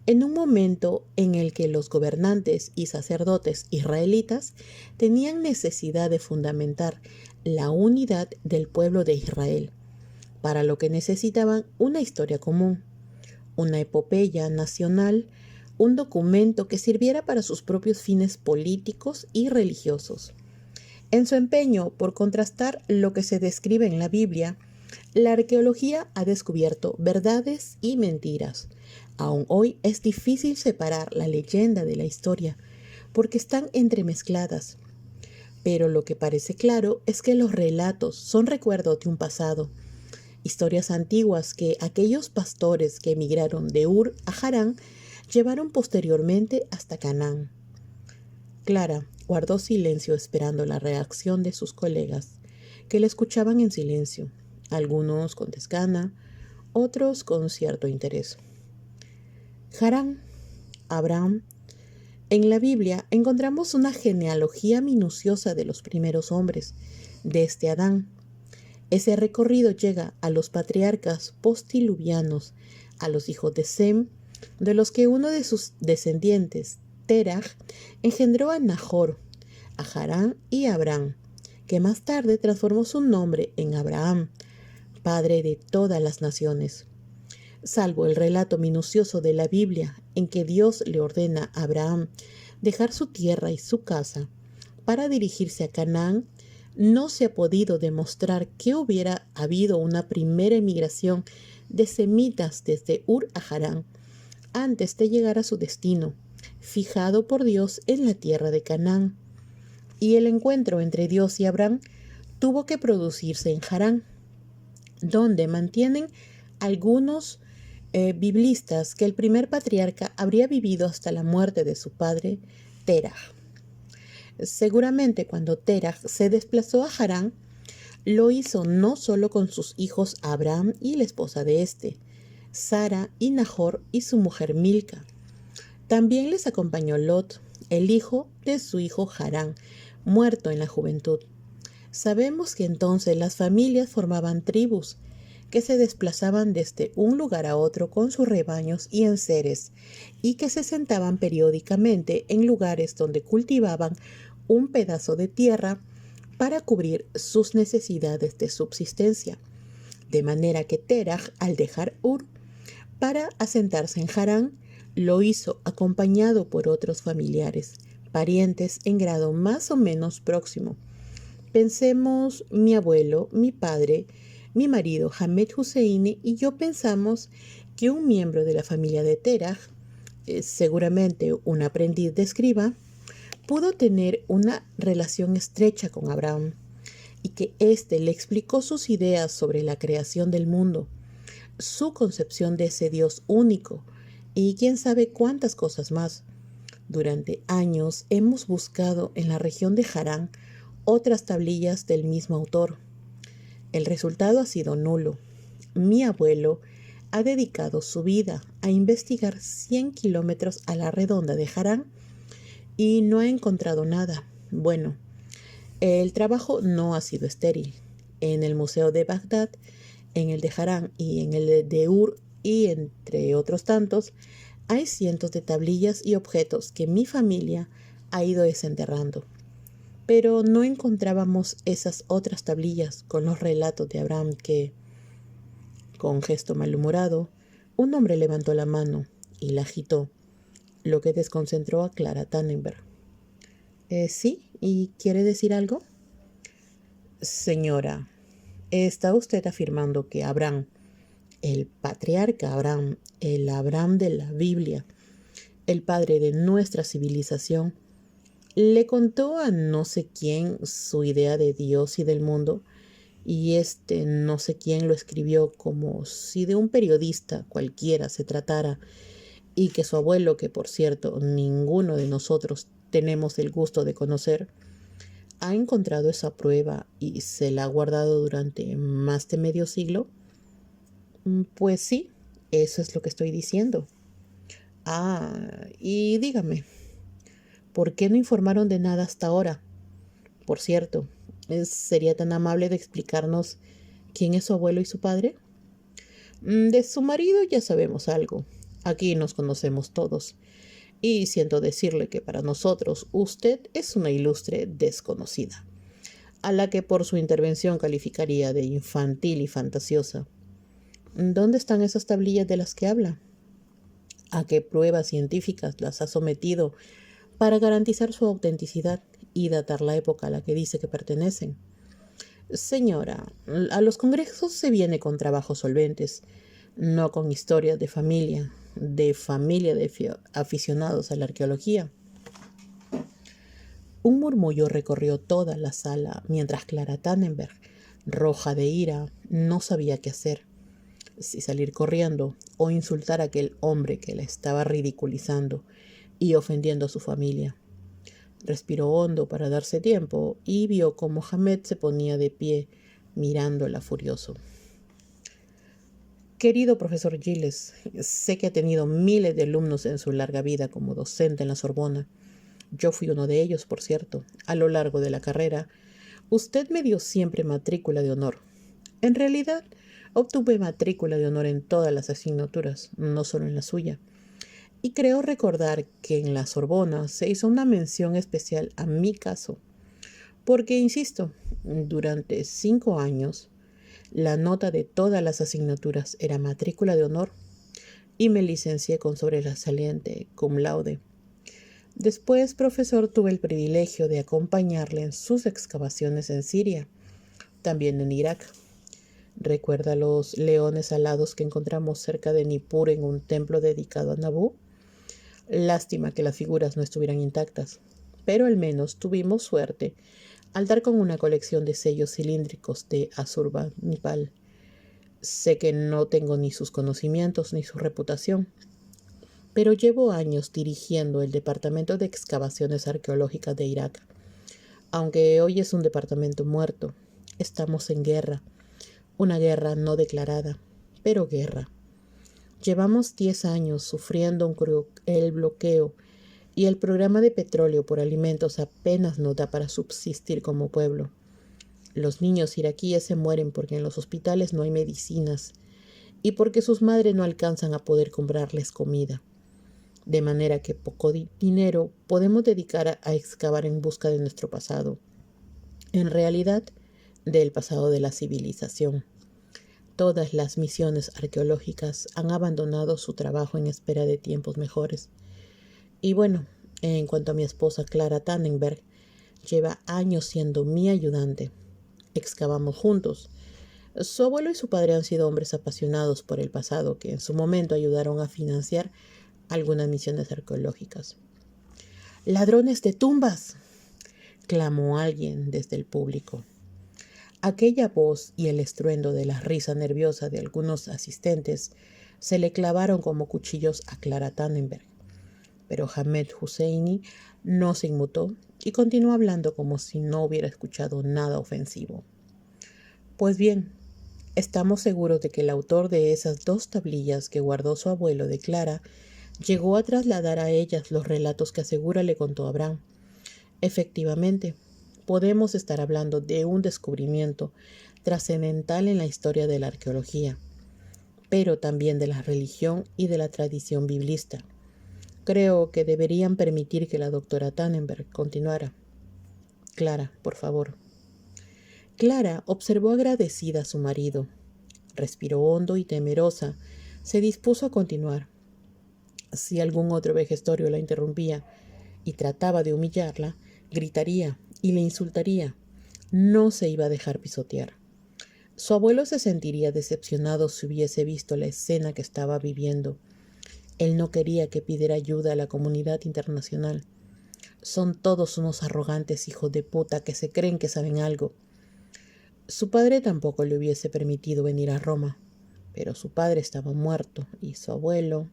en un momento en el que los gobernantes y sacerdotes israelitas tenían necesidad de fundamentar la unidad del pueblo de Israel, para lo que necesitaban una historia común, una epopeya nacional, un documento que sirviera para sus propios fines políticos y religiosos. En su empeño por contrastar lo que se describe en la Biblia, la arqueología ha descubierto verdades y mentiras. Aún hoy es difícil separar la leyenda de la historia, porque están entremezcladas. Pero lo que parece claro es que los relatos son recuerdos de un pasado, historias antiguas que aquellos pastores que emigraron de Ur a Harán llevaron posteriormente hasta Canaán. Clara guardó silencio esperando la reacción de sus colegas, que le escuchaban en silencio, algunos con desgana, otros con cierto interés. Harán, Abraham. En la Biblia encontramos una genealogía minuciosa de los primeros hombres, desde Adán. Ese recorrido llega a los patriarcas postdiluvianos, a los hijos de Sem, de los que uno de sus descendientes, Terah, engendró a Nahor, a Harán y a Abraham, que más tarde transformó su nombre en Abraham, padre de todas las naciones. Salvo el relato minucioso de la Biblia en que Dios le ordena a Abraham dejar su tierra y su casa para dirigirse a Canaán, no se ha podido demostrar que hubiera habido una primera emigración de semitas desde Ur a Harán antes de llegar a su destino, fijado por Dios en la tierra de Canaán. Y el encuentro entre Dios y Abraham tuvo que producirse en Harán, donde mantienen algunos biblistas que el primer patriarca habría vivido hasta la muerte de su padre, Terah. Seguramente cuando Terah se desplazó a Harán, lo hizo no solo con sus hijos Abraham y la esposa de éste, Sara y Nahor y su mujer Milca. También les acompañó Lot, el hijo de su hijo Harán, muerto en la juventud. Sabemos que entonces las familias formaban tribus, que se desplazaban desde un lugar a otro con sus rebaños y enseres, y que se sentaban periódicamente en lugares donde cultivaban un pedazo de tierra para cubrir sus necesidades de subsistencia. De manera que Terah, al dejar Ur para asentarse en Harán, lo hizo acompañado por otros familiares, parientes en grado más o menos próximo. Pensemos mi abuelo, mi padre, mi marido Hamed Husseini y yo pensamos que un miembro de la familia de Terah, seguramente un aprendiz de escriba, pudo tener una relación estrecha con Abraham y que éste le explicó sus ideas sobre la creación del mundo, su concepción de ese Dios único y quién sabe cuántas cosas más. Durante años hemos buscado en la región de Harán otras tablillas del mismo autor. El resultado ha sido nulo. Mi abuelo ha dedicado su vida a investigar 100 kilómetros a la redonda de Harán y no ha encontrado nada. Bueno, el trabajo no ha sido estéril. En el Museo de Bagdad, en el de Harán y en el de Ur y entre otros tantos, hay cientos de tablillas y objetos que mi familia ha ido desenterrando. Pero no encontrábamos esas otras tablillas con los relatos de Abraham que, con gesto malhumorado, un hombre levantó la mano y la agitó, lo que desconcentró a Clara Tannenberg. ¿Sí? ¿Y quiere decir algo? Señora, ¿está usted afirmando que Abraham, el patriarca Abraham, el Abraham de la Biblia, el padre de nuestra civilización, le contó a no sé quién su idea de Dios y del mundo, y no sé quién lo escribió como si de un periodista cualquiera se tratara, y que su abuelo, que por cierto ninguno de nosotros tenemos el gusto de conocer, ha encontrado esa prueba y se la ha guardado durante más de medio siglo? Pues sí, eso es lo que estoy diciendo. Ah, y dígame, ¿Por qué no informaron de nada hasta ahora? Por cierto, ¿sería tan amable de explicarnos quién es su abuelo y su padre? De su marido ya sabemos algo. Aquí nos conocemos todos. Y siento decirle que para nosotros usted es una ilustre desconocida, a la que por su intervención calificaría de infantil y fantasiosa. ¿Dónde están esas tablillas de las que habla? ¿A qué pruebas científicas las ha sometido para garantizar su autenticidad y datar la época a la que dice que pertenecen? Señora, a los congresos se viene con trabajos solventes, no con historias de familia de aficionados a la arqueología. Un murmullo recorrió toda la sala mientras Clara Tannenberg, roja de ira, no sabía qué hacer, si salir corriendo o insultar a aquel hombre que la estaba ridiculizando y ofendiendo a su familia. Respiró hondo para darse tiempo y vio cómo Hamed se ponía de pie, mirándola furioso. Querido profesor Giles, sé que ha tenido miles de alumnos en su larga vida como docente en la Sorbona. Yo fui uno de ellos, por cierto. A lo largo de la carrera, usted me dio siempre matrícula de honor. En realidad, obtuve matrícula de honor en todas las asignaturas, no solo en la suya. Y creo recordar que en la Sorbona se hizo una mención especial a mi caso, porque, insisto, durante 5 años, la nota de todas las asignaturas era matrícula de honor y me licencié con sobresaliente cum laude. Después, profesor, tuve el privilegio de acompañarle en sus excavaciones en Siria, también en Irak. ¿Recuerda los leones alados que encontramos cerca de Nippur en un templo dedicado a Nabú? Lástima que las figuras no estuvieran intactas, pero al menos tuvimos suerte al dar con una colección de sellos cilíndricos de Asurbanipal. Sé que no tengo ni sus conocimientos ni su reputación, pero llevo años dirigiendo el Departamento de Excavaciones Arqueológicas de Irak. Aunque hoy es un departamento muerto, estamos en guerra, una guerra no declarada, pero guerra. Llevamos 10 años sufriendo el bloqueo y el programa de petróleo por alimentos apenas nos da para subsistir como pueblo. Los niños iraquíes se mueren porque en los hospitales no hay medicinas y porque sus madres no alcanzan a poder comprarles comida. De manera que poco dinero podemos dedicar a excavar en busca de nuestro pasado. En realidad, del pasado de la civilización. Todas las misiones arqueológicas han abandonado su trabajo en espera de tiempos mejores. Y bueno, en cuanto a mi esposa Clara Tannenberg, lleva años siendo mi ayudante. Excavamos juntos. Su abuelo y su padre han sido hombres apasionados por el pasado que en su momento ayudaron a financiar algunas misiones arqueológicas. ¡Ladrones de tumbas!, clamó alguien desde el público. Aquella voz y el estruendo de la risa nerviosa de algunos asistentes se le clavaron como cuchillos a Clara Tannenberg. Pero Hamed Husseini no se inmutó y continuó hablando como si no hubiera escuchado nada ofensivo. Pues bien, estamos seguros de que el autor de esas 2 tablillas que guardó su abuelo de Clara llegó a trasladar a ellas los relatos que asegura le contó Abraham. Efectivamente, podemos estar hablando de un descubrimiento trascendental en la historia de la arqueología, pero también de la religión y de la tradición biblista. Creo que deberían permitir que la doctora Tannenberg continuara. Clara, por favor. Clara observó agradecida a su marido. Respiró hondo y temerosa. Se dispuso a continuar. Si algún otro vejestorio la interrumpía y trataba de humillarla, gritaría y le insultaría. No se iba a dejar pisotear. Su abuelo se sentiría decepcionado si hubiese visto la escena que estaba viviendo. Él no quería que pidiera ayuda a la comunidad internacional. Son todos unos arrogantes hijos de puta que se creen que saben algo. Su padre tampoco le hubiese permitido venir a Roma, pero su padre estaba muerto y su abuelo.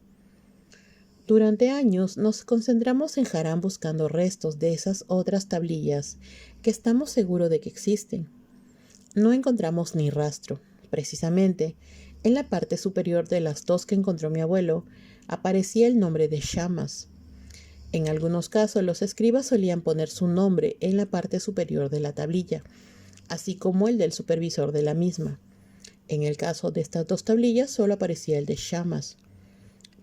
Durante años nos concentramos en Harán buscando restos de esas otras tablillas que estamos seguros de que existen. No encontramos ni rastro. Precisamente, en la parte superior de las 2 que encontró mi abuelo, aparecía el nombre de Shamas. En algunos casos, los escribas solían poner su nombre en la parte superior de la tablilla, así como el del supervisor de la misma. En el caso de estas dos tablillas solo aparecía el de Shamas.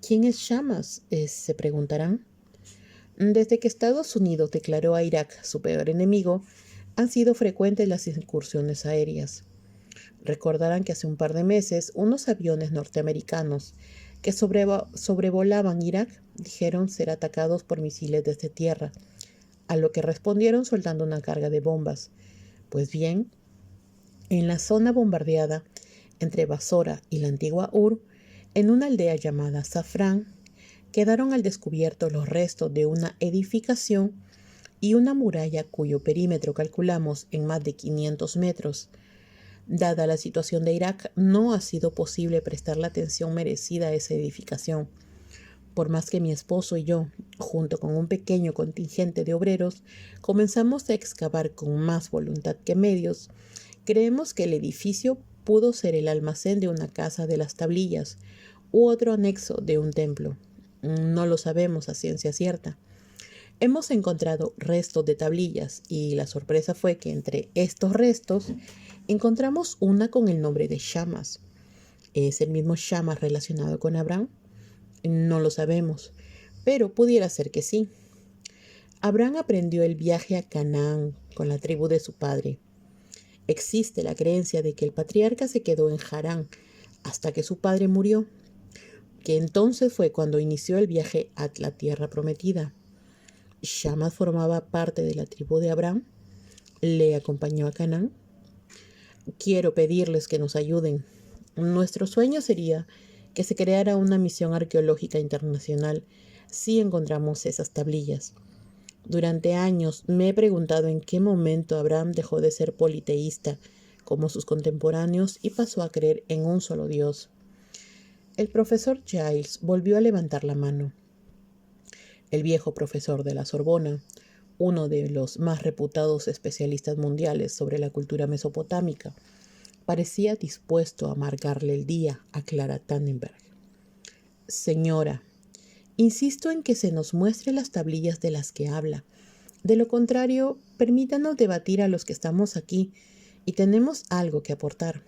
¿Quién es Shamas? Se preguntarán. Desde que Estados Unidos declaró a Irak su peor enemigo, han sido frecuentes las incursiones aéreas. Recordarán que hace un par de meses unos aviones norteamericanos que sobrevolaban Irak dijeron ser atacados por misiles desde tierra, a lo que respondieron soltando una carga de bombas. Pues bien, en la zona bombardeada entre Basora y la antigua Ur, en una aldea llamada Safran, quedaron al descubierto los restos de una edificación y una muralla cuyo perímetro calculamos en más de 500 metros. Dada la situación de Irak, no ha sido posible prestar la atención merecida a esa edificación. Por más que mi esposo y yo, junto con un pequeño contingente de obreros, comenzamos a excavar con más voluntad que medios, creemos que el edificio pudo ser el almacén de una casa de las tablillas u otro anexo de un templo. No lo sabemos a ciencia cierta. Hemos encontrado restos de tablillas y la sorpresa fue que entre estos restos encontramos una con el nombre de Shamas. ¿Es el mismo Shamas relacionado con Abraham? No lo sabemos, pero pudiera ser que sí. Abraham aprendió el viaje a Canaán con la tribu de su padre. Existe la creencia de que el patriarca se quedó en Harán hasta que su padre murió, que entonces fue cuando inició el viaje a la tierra prometida. Shamas formaba parte de la tribu de Abraham. ¿Le acompañó a Canaán? Quiero pedirles que nos ayuden. Nuestro sueño sería que se creara una misión arqueológica internacional si encontramos esas tablillas. Durante años me he preguntado en qué momento Abraham dejó de ser politeísta como sus contemporáneos y pasó a creer en un solo Dios. El profesor Giles volvió a levantar la mano. El viejo profesor de la Sorbona, uno de los más reputados especialistas mundiales sobre la cultura mesopotámica, parecía dispuesto a amargarle el día a Clara Tannenberg. Señora, insisto en que se nos muestre las tablillas de las que habla. De lo contrario, permítanos debatir a los que estamos aquí y tenemos algo que aportar.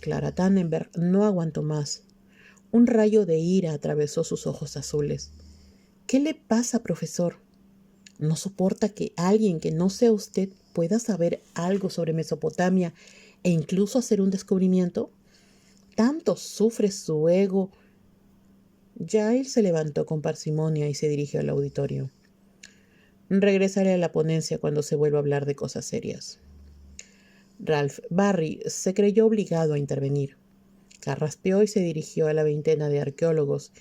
Clara Tannenberg no aguantó más. Un rayo de ira atravesó sus ojos azules. ¿Qué le pasa, profesor? ¿No soporta que alguien que no sea usted pueda saber algo sobre Mesopotamia e incluso hacer un descubrimiento? ¿Tanto sufre su ego? Giles se levantó con parsimonia y se dirigió al auditorio. Regresaré a la ponencia cuando se vuelva a hablar de cosas serias. Ralph Barry se creyó obligado a intervenir. Carraspeó y se dirigió a la veintena de arqueólogos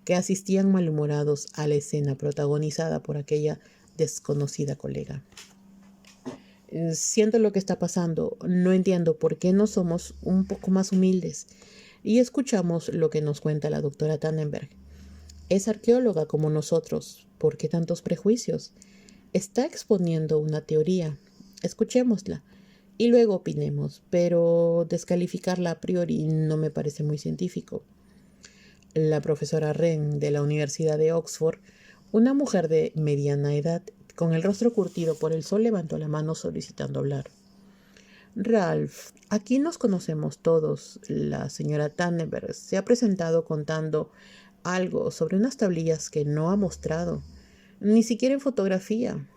que asistían malhumorados a la escena protagonizada por aquella desconocida colega. Siento lo que está pasando. No entiendo por qué no somos un poco más humildes y escuchamos lo que nos cuenta la doctora Tannenberg. Es arqueóloga como nosotros. ¿Por qué tantos prejuicios? Está exponiendo una teoría. Escuchémosla y luego opinemos, pero descalificarla a priori no me parece muy científico. La profesora Wren de la Universidad de Oxford, una mujer de mediana edad, con el rostro curtido por el sol, levantó la mano solicitando hablar. Ralph, aquí nos conocemos todos. La señora Tannenberg se ha presentado contando algo sobre unas tablillas que no ha mostrado, ni siquiera en fotografía.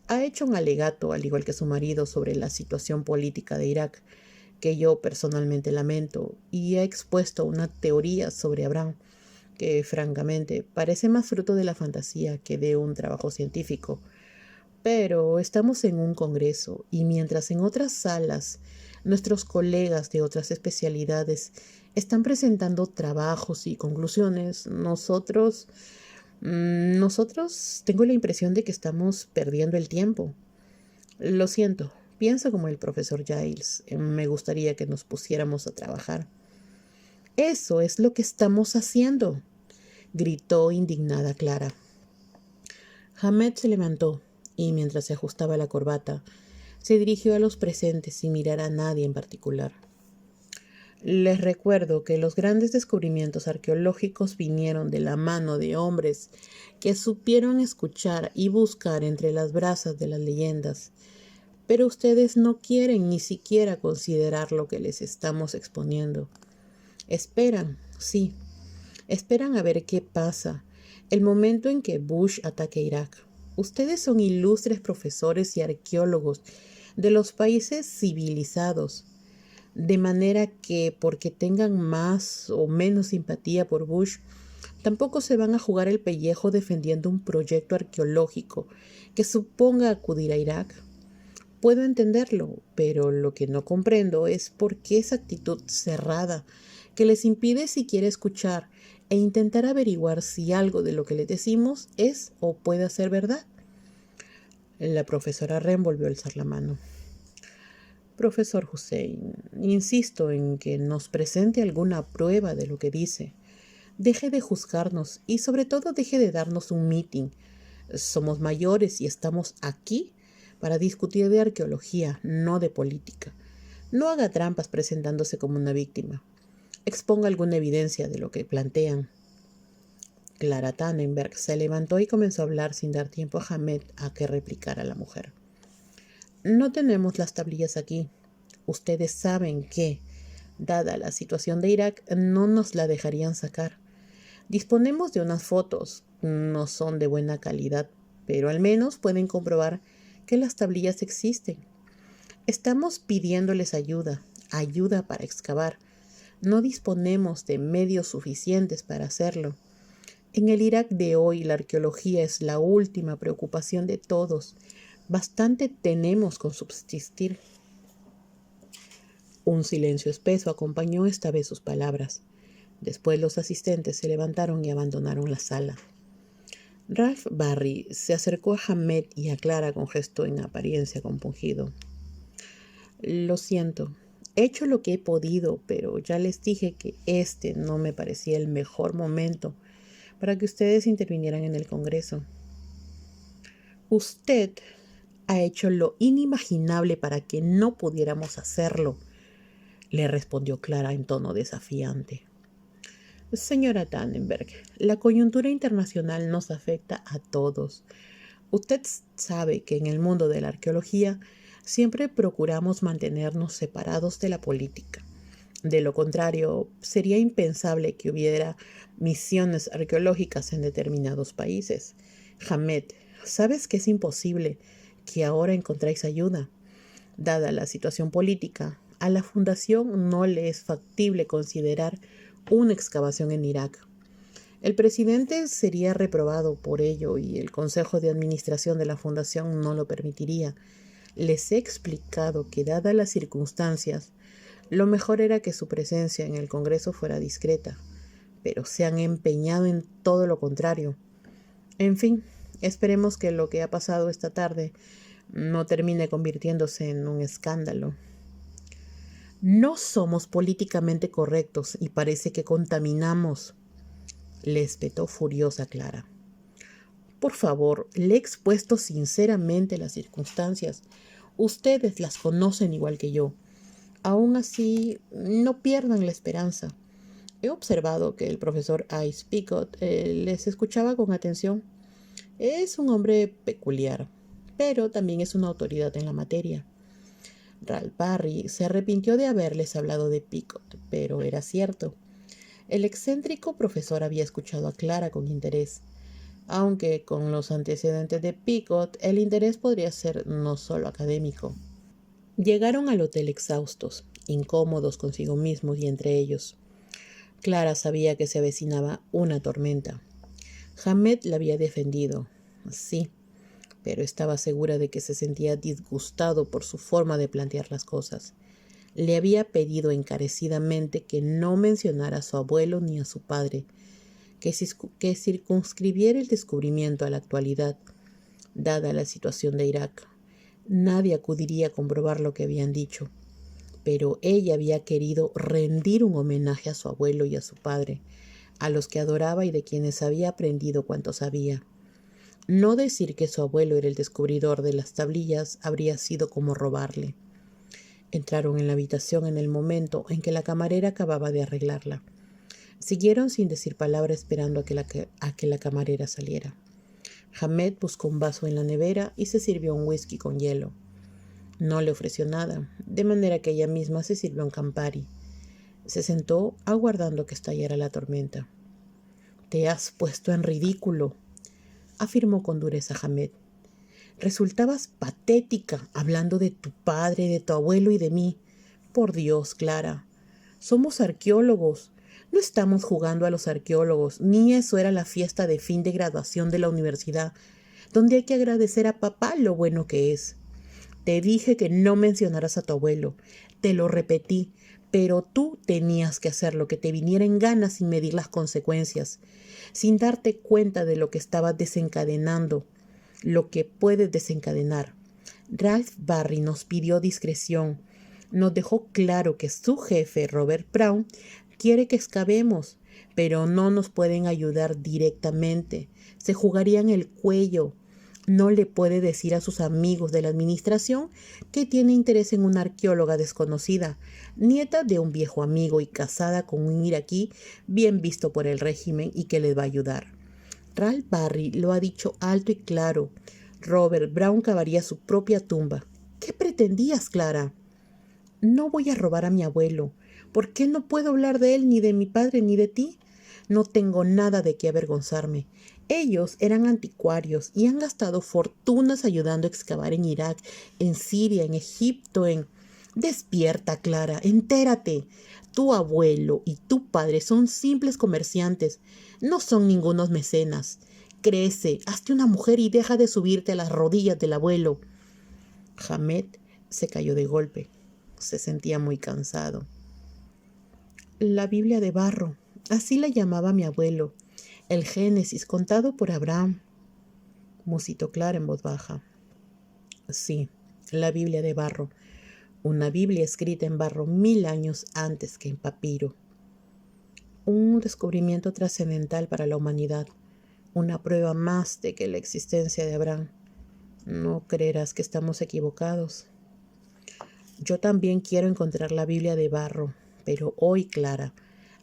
Ha hecho un alegato, al igual que su marido, sobre la situación política de Irak, que yo personalmente lamento, y ha expuesto una teoría sobre Abraham, que francamente parece más fruto de la fantasía que de un trabajo científico. Pero estamos en un congreso, y mientras en otras salas nuestros colegas de otras especialidades están presentando trabajos y conclusiones, nosotros tengo la impresión de que estamos perdiendo el tiempo. Lo siento, pienso como el profesor Giles. Me gustaría que nos pusiéramos a trabajar. Eso es lo que estamos haciendo, gritó indignada Clara. Hamed se levantó y mientras se ajustaba la corbata, se dirigió a los presentes sin mirar a nadie en particular. Les recuerdo que los grandes descubrimientos arqueológicos vinieron de la mano de hombres que supieron escuchar y buscar entre las brasas de las leyendas. Pero ustedes no quieren ni siquiera considerar lo que les estamos exponiendo. Esperan, sí, esperan a ver qué pasa el momento en que Bush ataque Irak. Ustedes son ilustres profesores y arqueólogos de los países civilizados, de manera que porque tengan más o menos simpatía por Bush, tampoco se van a jugar el pellejo defendiendo un proyecto arqueológico que suponga acudir a Irak. Puedo entenderlo, pero lo que no comprendo es por qué esa actitud cerrada que les impide siquiera escuchar e intentar averiguar si algo de lo que les decimos es o puede ser verdad. La profesora Wren volvió a alzar la mano. Profesor Hussein, insisto en que nos presente alguna prueba de lo que dice. Deje de juzgarnos y sobre todo deje de darnos un meeting. Somos mayores y estamos aquí para discutir de arqueología, no de política. No haga trampas presentándose como una víctima. Exponga alguna evidencia de lo que plantean. Clara Tannenberg se levantó y comenzó a hablar sin dar tiempo a Hamed a que replicara a la mujer. No tenemos las tablillas aquí. Ustedes saben que, dada la situación de Irak, no nos la dejarían sacar. Disponemos de unas fotos. No son de buena calidad, pero al menos pueden comprobar que las tablillas existen. Estamos pidiéndoles ayuda, ayuda para excavar. No disponemos de medios suficientes para hacerlo. En el Irak de hoy, la arqueología es la última preocupación de todos. Bastante tenemos con subsistir. Un silencio espeso acompañó esta vez sus palabras. Después los asistentes se levantaron y abandonaron la sala. Ralph Barry se acercó a Hamed y a Clara con gesto en apariencia compungido. Lo siento, he hecho lo que he podido, pero ya les dije que este no me parecía el mejor momento para que ustedes intervinieran en el Congreso. Usted ha hecho lo inimaginable para que no pudiéramos hacerlo, le respondió Clara en tono desafiante. Señora Tannenberg, la coyuntura internacional nos afecta a todos. Usted sabe que en el mundo de la arqueología siempre procuramos mantenernos separados de la política. De lo contrario, sería impensable que hubiera misiones arqueológicas en determinados países. Hamed, ¿sabes que es imposible que ahora encontréis ayuda? Dada la situación política, a la Fundación no le es factible considerar una excavación en Irak. El presidente sería reprobado por ello y el Consejo de Administración de la Fundación no lo permitiría. Les he explicado que, dadas las circunstancias, lo mejor era que su presencia en el Congreso fuera discreta, pero se han empeñado en todo lo contrario. En fin, esperemos que lo que ha pasado esta tarde no termine convirtiéndose en un escándalo. No somos políticamente correctos y parece que contaminamos, le espetó furiosa Clara. Por favor, le he expuesto sinceramente las circunstancias. Ustedes las conocen igual que yo. Aún así, no pierdan la esperanza. He observado que el profesor Ice Picot les escuchaba con atención. Es un hombre peculiar, pero también es una autoridad en la materia. Ralph Barry se arrepintió de haberles hablado de Picot, pero era cierto. El excéntrico profesor había escuchado a Clara con interés, aunque con los antecedentes de Picot el interés podría ser no solo académico. Llegaron al hotel exhaustos, incómodos consigo mismos y entre ellos. Clara sabía que se avecinaba una tormenta. Hamed la había defendido, sí, pero estaba segura de que se sentía disgustado por su forma de plantear las cosas. Le había pedido encarecidamente que no mencionara a su abuelo ni a su padre, que circunscribiera el descubrimiento a la actualidad, dada la situación de Irak. Nadie acudiría a comprobar lo que habían dicho, pero ella había querido rendir un homenaje a su abuelo y a su padre, a los que adoraba y de quienes había aprendido cuanto sabía. No decir que su abuelo era el descubridor de las tablillas habría sido como robarle. Entraron en la habitación en el momento en que la camarera acababa de arreglarla. Siguieron sin decir palabra esperando a que la camarera saliera. Hamed buscó un vaso en la nevera y se sirvió un whisky con hielo. No le ofreció nada, de manera que ella misma se sirvió un Campari. Se sentó aguardando que estallara la tormenta. «Te has puesto en ridículo», afirmó con dureza Hamed. «Resultabas patética hablando de tu padre, de tu abuelo y de mí. Por Dios, Clara, somos arqueólogos. No estamos jugando a los arqueólogos, ni eso era la fiesta de fin de graduación de la universidad, donde hay que agradecer a papá lo bueno que es. Te dije que no mencionaras a tu abuelo, te lo repetí, pero tú tenías que hacer lo que te viniera en gana sin medir las consecuencias, sin darte cuenta de lo que estabas desencadenando, lo que puedes desencadenar. Ralph Barry nos pidió discreción. Nos dejó claro que su jefe, Robert Brown, quiere que excavemos, pero no nos pueden ayudar directamente. Se jugarían el cuello. No le puede decir a sus amigos de la administración que tiene interés en una arqueóloga desconocida, nieta de un viejo amigo y casada con un iraquí bien visto por el régimen y que les va a ayudar. Ralph Barry lo ha dicho alto y claro. Robert Brown cavaría su propia tumba. ¿Qué pretendías, Clara? No voy a robar a mi abuelo. ¿Por qué no puedo hablar de él, ni de mi padre, ni de ti? No tengo nada de qué avergonzarme. Ellos eran anticuarios y han gastado fortunas ayudando a excavar en Irak, en Siria, en Egipto, en... Despierta, Clara, entérate. Tu abuelo y tu padre son simples comerciantes, no son ningunos mecenas. Crece, hazte una mujer y deja de subirte a las rodillas del abuelo. Hamed se cayó de golpe. Se sentía muy cansado. La Biblia de barro, así la llamaba mi abuelo. El Génesis contado por Abraham, musitó Clara en voz baja. Sí, la Biblia de barro. Una Biblia escrita en barro 1000 años antes que en papiro. Un descubrimiento trascendental para la humanidad. Una prueba más de que la existencia de Abraham. No creerás que estamos equivocados. Yo también quiero encontrar la Biblia de barro, pero hoy, Clara,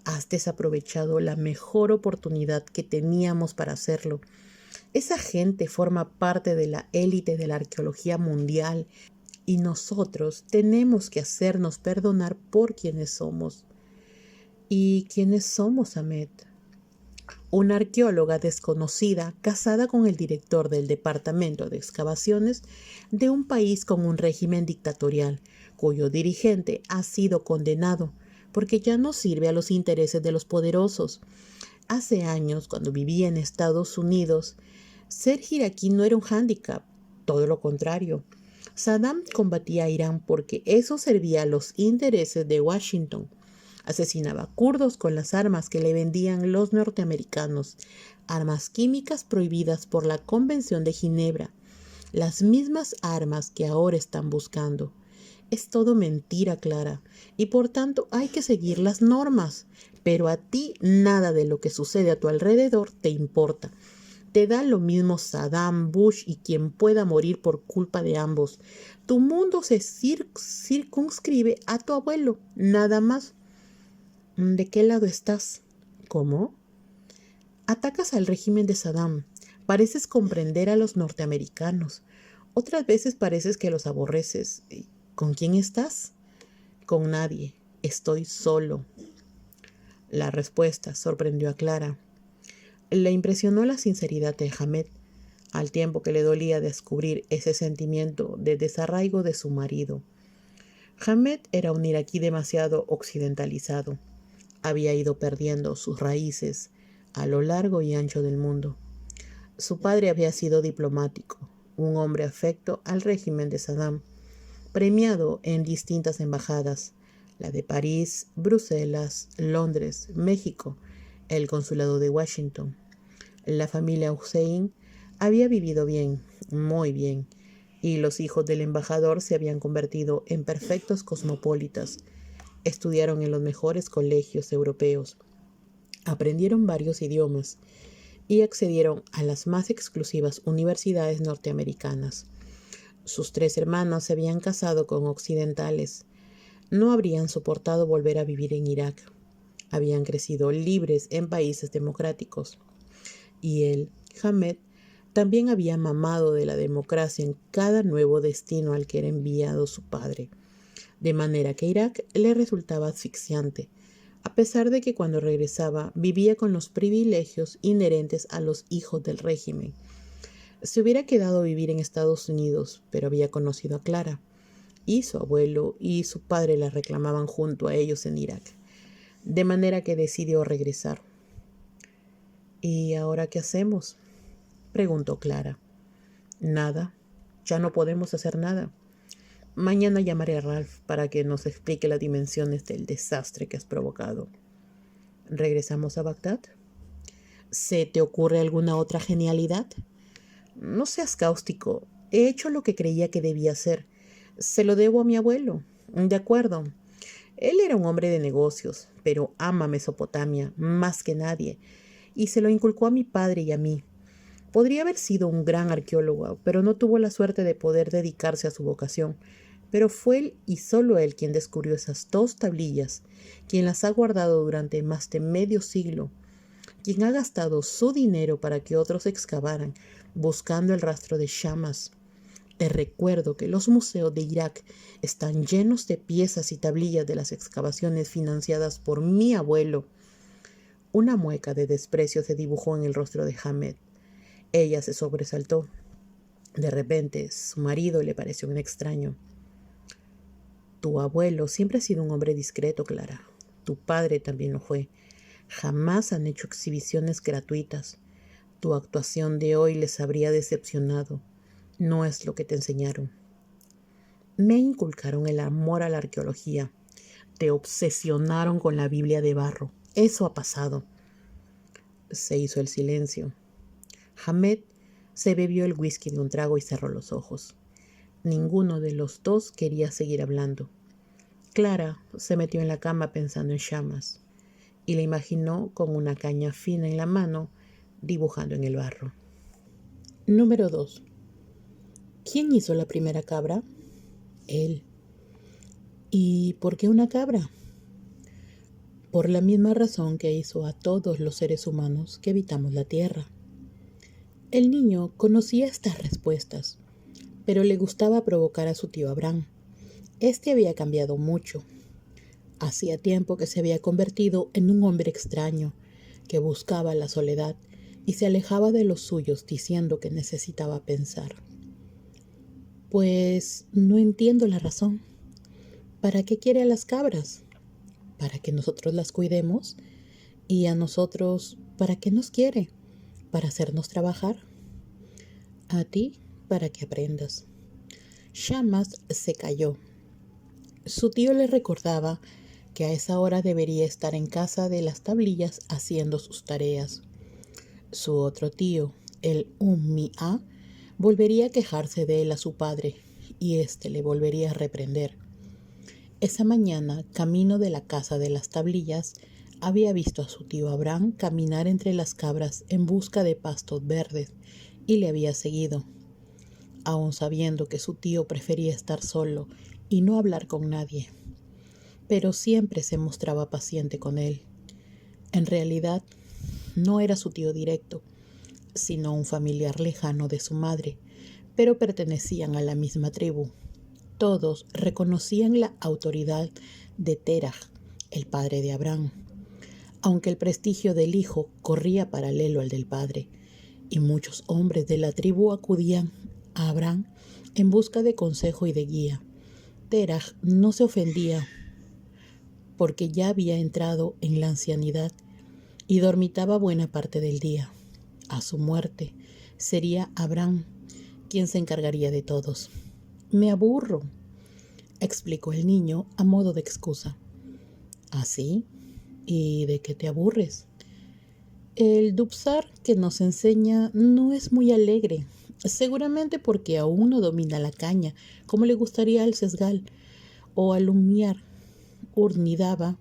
has desaprovechado la mejor oportunidad que teníamos para hacerlo. Esa gente forma parte de la élite de la arqueología mundial y nosotros tenemos que hacernos perdonar por quienes somos. ¿Y quiénes somos, Hamed? Una arqueóloga desconocida casada con el director del Departamento de Excavaciones de un país con un régimen dictatorial, cuyo dirigente ha sido condenado porque ya no sirve a los intereses de los poderosos. Hace años, cuando vivía en Estados Unidos, ser iraquí no era un hándicap, todo lo contrario. Saddam combatía a Irán porque eso servía a los intereses de Washington. Asesinaba kurdos con las armas que le vendían los norteamericanos, armas químicas prohibidas por la Convención de Ginebra, las mismas armas que ahora están buscando. Es todo mentira, Clara, y por tanto hay que seguir las normas, pero a ti nada de lo que sucede a tu alrededor te importa. Te da lo mismo Saddam, Bush y quien pueda morir por culpa de ambos. Tu mundo se circunscribe a tu abuelo, nada más. ¿De qué lado estás? ¿Cómo? Atacas al régimen de Saddam. Pareces comprender a los norteamericanos. Otras veces pareces que los aborreces. ¿Con quién estás? Con nadie. Estoy solo. La respuesta sorprendió a Clara. Le impresionó la sinceridad de Hamed, al tiempo que le dolía descubrir ese sentimiento de desarraigo de su marido. Hamed era un iraquí demasiado occidentalizado. Había ido perdiendo sus raíces a lo largo y ancho del mundo. Su padre había sido diplomático, un hombre afecto al régimen de Saddam, premiado en distintas embajadas, la de París, Bruselas, Londres, México, el consulado de Washington. La familia Hussein había vivido bien, muy bien, y los hijos del embajador se habían convertido en perfectos cosmopolitas. Estudiaron en los mejores colegios europeos, aprendieron varios idiomas y accedieron a las más exclusivas universidades norteamericanas. Sus 3 hermanas se habían casado con occidentales, no habrían soportado volver a vivir en Irak. Habían crecido libres en países democráticos. Y él, Hamed, también había mamado de la democracia en cada nuevo destino al que era enviado su padre. De manera que Irak le resultaba asfixiante, a pesar de que cuando regresaba vivía con los privilegios inherentes a los hijos del régimen. Se hubiera quedado a vivir en Estados Unidos, pero había conocido a Clara, y su abuelo y su padre la reclamaban junto a ellos en Irak, de manera que decidió regresar. ¿Y ahora qué hacemos?, preguntó Clara. Nada, ya no podemos hacer nada. Mañana llamaré a Ralph para que nos explique las dimensiones del desastre que has provocado. ¿Regresamos a Bagdad? ¿Se te ocurre alguna otra genialidad? No seas cáustico. He hecho lo que creía que debía hacer. Se lo debo a mi abuelo. De acuerdo. Él era un hombre de negocios, pero ama Mesopotamia más que nadie, y se lo inculcó a mi padre y a mí. Podría haber sido un gran arqueólogo, pero no tuvo la suerte de poder dedicarse a su vocación. Pero fue él y solo él quien descubrió esas 2 tablillas, quien las ha guardado durante más de medio siglo, quien ha gastado su dinero para que otros excavaran, buscando el rastro de Shamas. Te recuerdo que los museos de Irak están llenos de piezas y tablillas de las excavaciones financiadas por mi abuelo. Una mueca de desprecio se dibujó en el rostro de Hamed. Ella se sobresaltó. De repente, su marido le pareció un extraño. Tu abuelo siempre ha sido un hombre discreto, Clara. Tu padre también lo fue. Jamás han hecho exhibiciones gratuitas. Tu actuación de hoy les habría decepcionado. No es lo que te enseñaron. Me inculcaron el amor a la arqueología. Te obsesionaron con la Biblia de barro. Eso ha pasado. Se hizo el silencio. Hamed se bebió el whisky de un trago y cerró los ojos. Ninguno de los dos quería seguir hablando. Clara se metió en la cama pensando en Shamas y la imaginó con una caña fina en la mano, dibujando en el barro. Número 2. ¿Quién hizo la primera cabra? Él. ¿Y por qué una cabra? Por la misma razón que hizo a todos los seres humanos que habitamos la tierra. El niño conocía estas respuestas, pero le gustaba provocar a su tío Abraham. Este había cambiado mucho. Hacía tiempo que se había convertido en un hombre extraño, que buscaba la soledad y se alejaba de los suyos diciendo que necesitaba pensar. Pues no entiendo la razón. ¿Para qué quiere a las cabras? ¿Para que nosotros las cuidemos? ¿Y a nosotros para qué nos quiere? ¿Para hacernos trabajar? A ti, para que aprendas. Shamas se calló. Su tío le recordaba que a esa hora debería estar en casa de las tablillas haciendo sus tareas. Su otro tío, el A, volvería a quejarse de él a su padre, y éste le volvería a reprender. Esa mañana, camino de la casa de las tablillas, había visto a su tío Abraham caminar entre las cabras en busca de pastos verdes, y le había seguido. Aun sabiendo que su tío prefería estar solo y no hablar con nadie, pero siempre se mostraba paciente con él. En realidad, no era su tío directo, sino un familiar lejano de su madre, pero pertenecían a la misma tribu. Todos reconocían la autoridad de Terah, el padre de Abraham, aunque el prestigio del hijo corría paralelo al del padre, y muchos hombres de la tribu acudían a Abraham en busca de consejo y de guía. Terah no se ofendía porque ya había entrado en la ancianidad y dormitaba buena parte del día. A su muerte sería Abraham quien se encargaría de todos. Me aburro, explicó el niño a modo de excusa. ¿Así? ¿Y de qué te aburres? El Dubsar que nos enseña no es muy alegre, seguramente porque aún no domina la caña, como le gustaría al Sesgal o al Lumiar. Urnidaba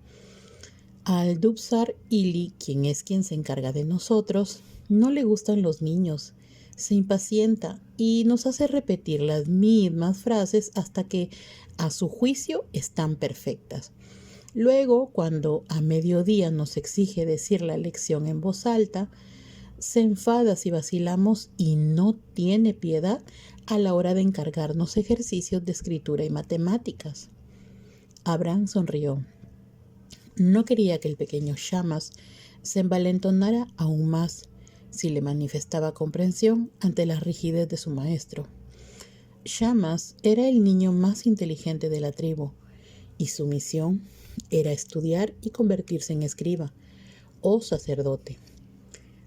al Dubsar Ili, quien se encarga de nosotros, no le gustan los niños, se impacienta y nos hace repetir las mismas frases hasta que, a su juicio, están perfectas. Luego, cuando a mediodía nos exige decir la lección en voz alta, se enfada si vacilamos y no tiene piedad a la hora de encargarnos ejercicios de escritura y matemáticas. Abraham sonrió. No quería que el pequeño Shamas se envalentonara aún más si le manifestaba comprensión ante la rigidez de su maestro. Shamas era el niño más inteligente de la tribu y su misión era estudiar y convertirse en escriba o sacerdote.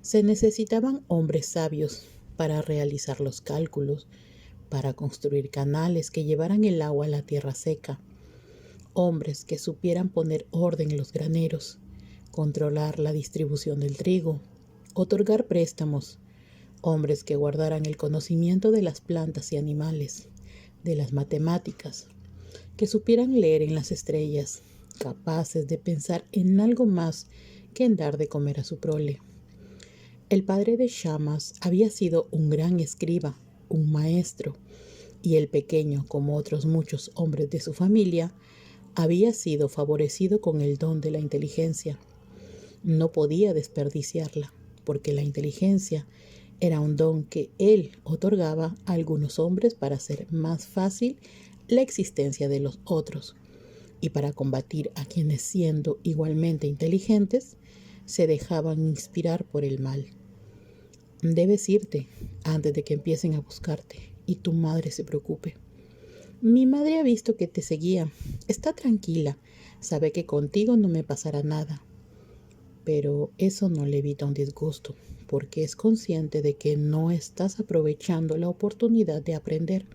Se necesitaban hombres sabios para realizar los cálculos, para construir canales que llevaran el agua a la tierra seca, hombres que supieran poner orden en los graneros, controlar la distribución del trigo, otorgar préstamos, hombres que guardaran el conocimiento de las plantas y animales, de las matemáticas, que supieran leer en las estrellas, capaces de pensar en algo más que en dar de comer a su prole. El padre de Shamas había sido un gran escriba, un maestro, y el pequeño, como otros muchos hombres de su familia, había sido favorecido con el don de la inteligencia. No podía desperdiciarla, porque la inteligencia era un don que él otorgaba a algunos hombres para hacer más fácil la existencia de los otros y para combatir a quienes, siendo igualmente inteligentes, se dejaban inspirar por el mal. Debes irte antes de que empiecen a buscarte y tu madre se preocupe. Mi madre ha visto que te seguía. Está tranquila. Sabe que contigo no me pasará nada. Pero eso no le evita un disgusto, porque es consciente de que no estás aprovechando la oportunidad de aprender.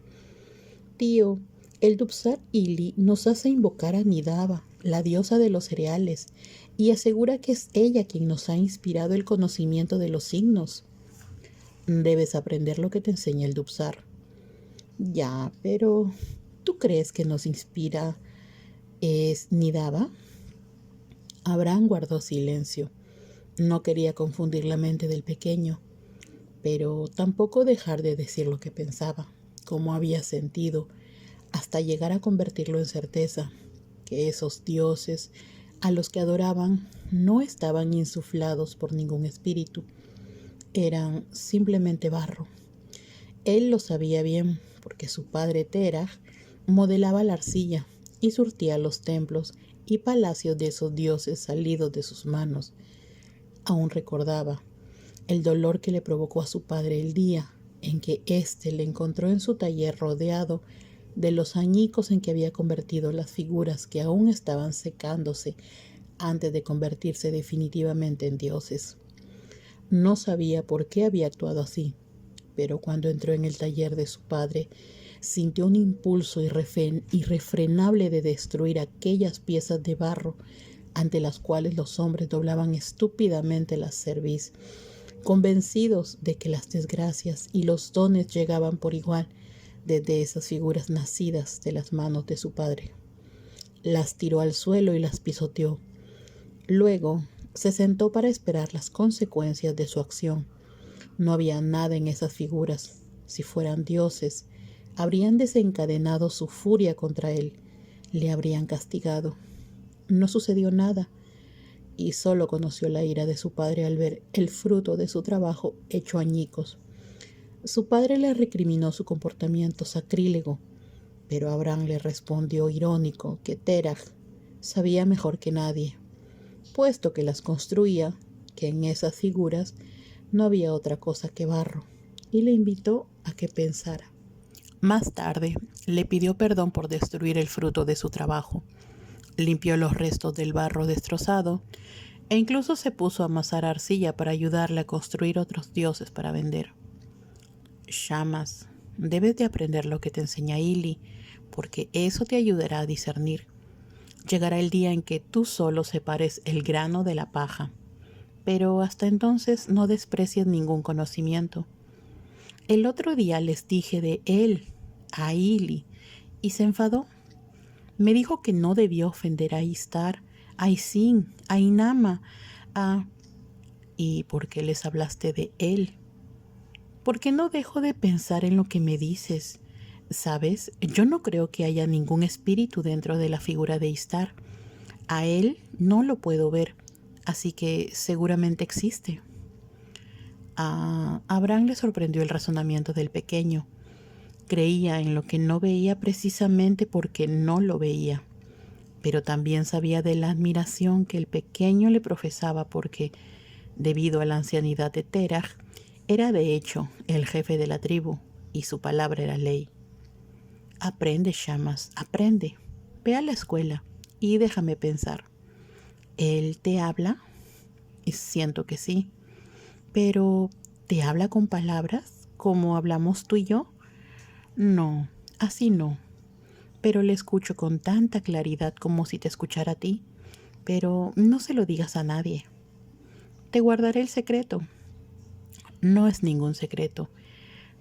Tío, el Dubsar Ili nos hace invocar a Nidaba, la diosa de los cereales, y asegura que es ella quien nos ha inspirado el conocimiento de los signos. Debes aprender lo que te enseña el Dubsar. Ya, pero ¿tú crees que nos inspira es Nidaba? Abraham guardó silencio. No quería confundir la mente del pequeño, pero tampoco dejar de decir lo que pensaba, cómo había sentido, hasta llegar a convertirlo en certeza, que esos dioses a los que adoraban no estaban insuflados por ningún espíritu, eran simplemente barro. Él lo sabía bien porque su padre Terah modelaba la arcilla y surtía los templos y palacios de esos dioses salidos de sus manos. Aún recordaba el dolor que le provocó a su padre el día en que éste le encontró en su taller rodeado de los añicos en que había convertido las figuras que aún estaban secándose antes de convertirse definitivamente en dioses. No sabía por qué había actuado así, pero cuando entró en el taller de su padre, sintió un impulso irrefrenable de destruir aquellas piezas de barro ante las cuales los hombres doblaban estúpidamente la cerviz, convencidos de que las desgracias y los dones llegaban por igual desde esas figuras nacidas de las manos de su padre. Las tiró al suelo y las pisoteó. Luego se sentó para esperar las consecuencias de su acción. No había nada en esas figuras. Si fueran dioses, habrían desencadenado su furia contra él, le habrían castigado. No sucedió nada, y solo conoció la ira de su padre al ver el fruto de su trabajo hecho añicos. Su padre le recriminó su comportamiento sacrílego, pero Abraham le respondió irónico que Terah sabía mejor que nadie, puesto que las construía, que en esas figuras no había otra cosa que barro, y le invitó a que pensara. Más tarde, le pidió perdón por destruir el fruto de su trabajo, limpió los restos del barro destrozado e incluso se puso a amasar arcilla para ayudarle a construir otros dioses para vender. Shamas, debes de aprender lo que te enseña Ili, porque eso te ayudará a discernir. Llegará el día en que tú solo separes el grano de la paja, pero hasta entonces no desprecies ningún conocimiento. El otro día les dije de él a Ili y se enfadó. Me dijo que no debía ofender a Istar, a Isin, a Inama, a... ¿Y por qué les hablaste de él? ¿Por qué no dejo de pensar en lo que me dices? ¿Sabes? Yo no creo que haya ningún espíritu dentro de la figura de Istar. A él no lo puedo ver, así que seguramente existe. A Abraham le sorprendió el razonamiento del pequeño. Creía en lo que no veía precisamente porque no lo veía, pero también sabía de la admiración que el pequeño le profesaba porque, debido a la ancianidad de Terah, era de hecho el jefe de la tribu y su palabra era ley. Aprende, Shamas, aprende. Ve a la escuela y déjame pensar. ¿Él te habla? Y siento que sí. Pero, ¿te habla con palabras como hablamos tú y yo? No, así no. Pero le escucho con tanta claridad como si te escuchara a ti. Pero no se lo digas a nadie. Te guardaré el secreto. No es ningún secreto.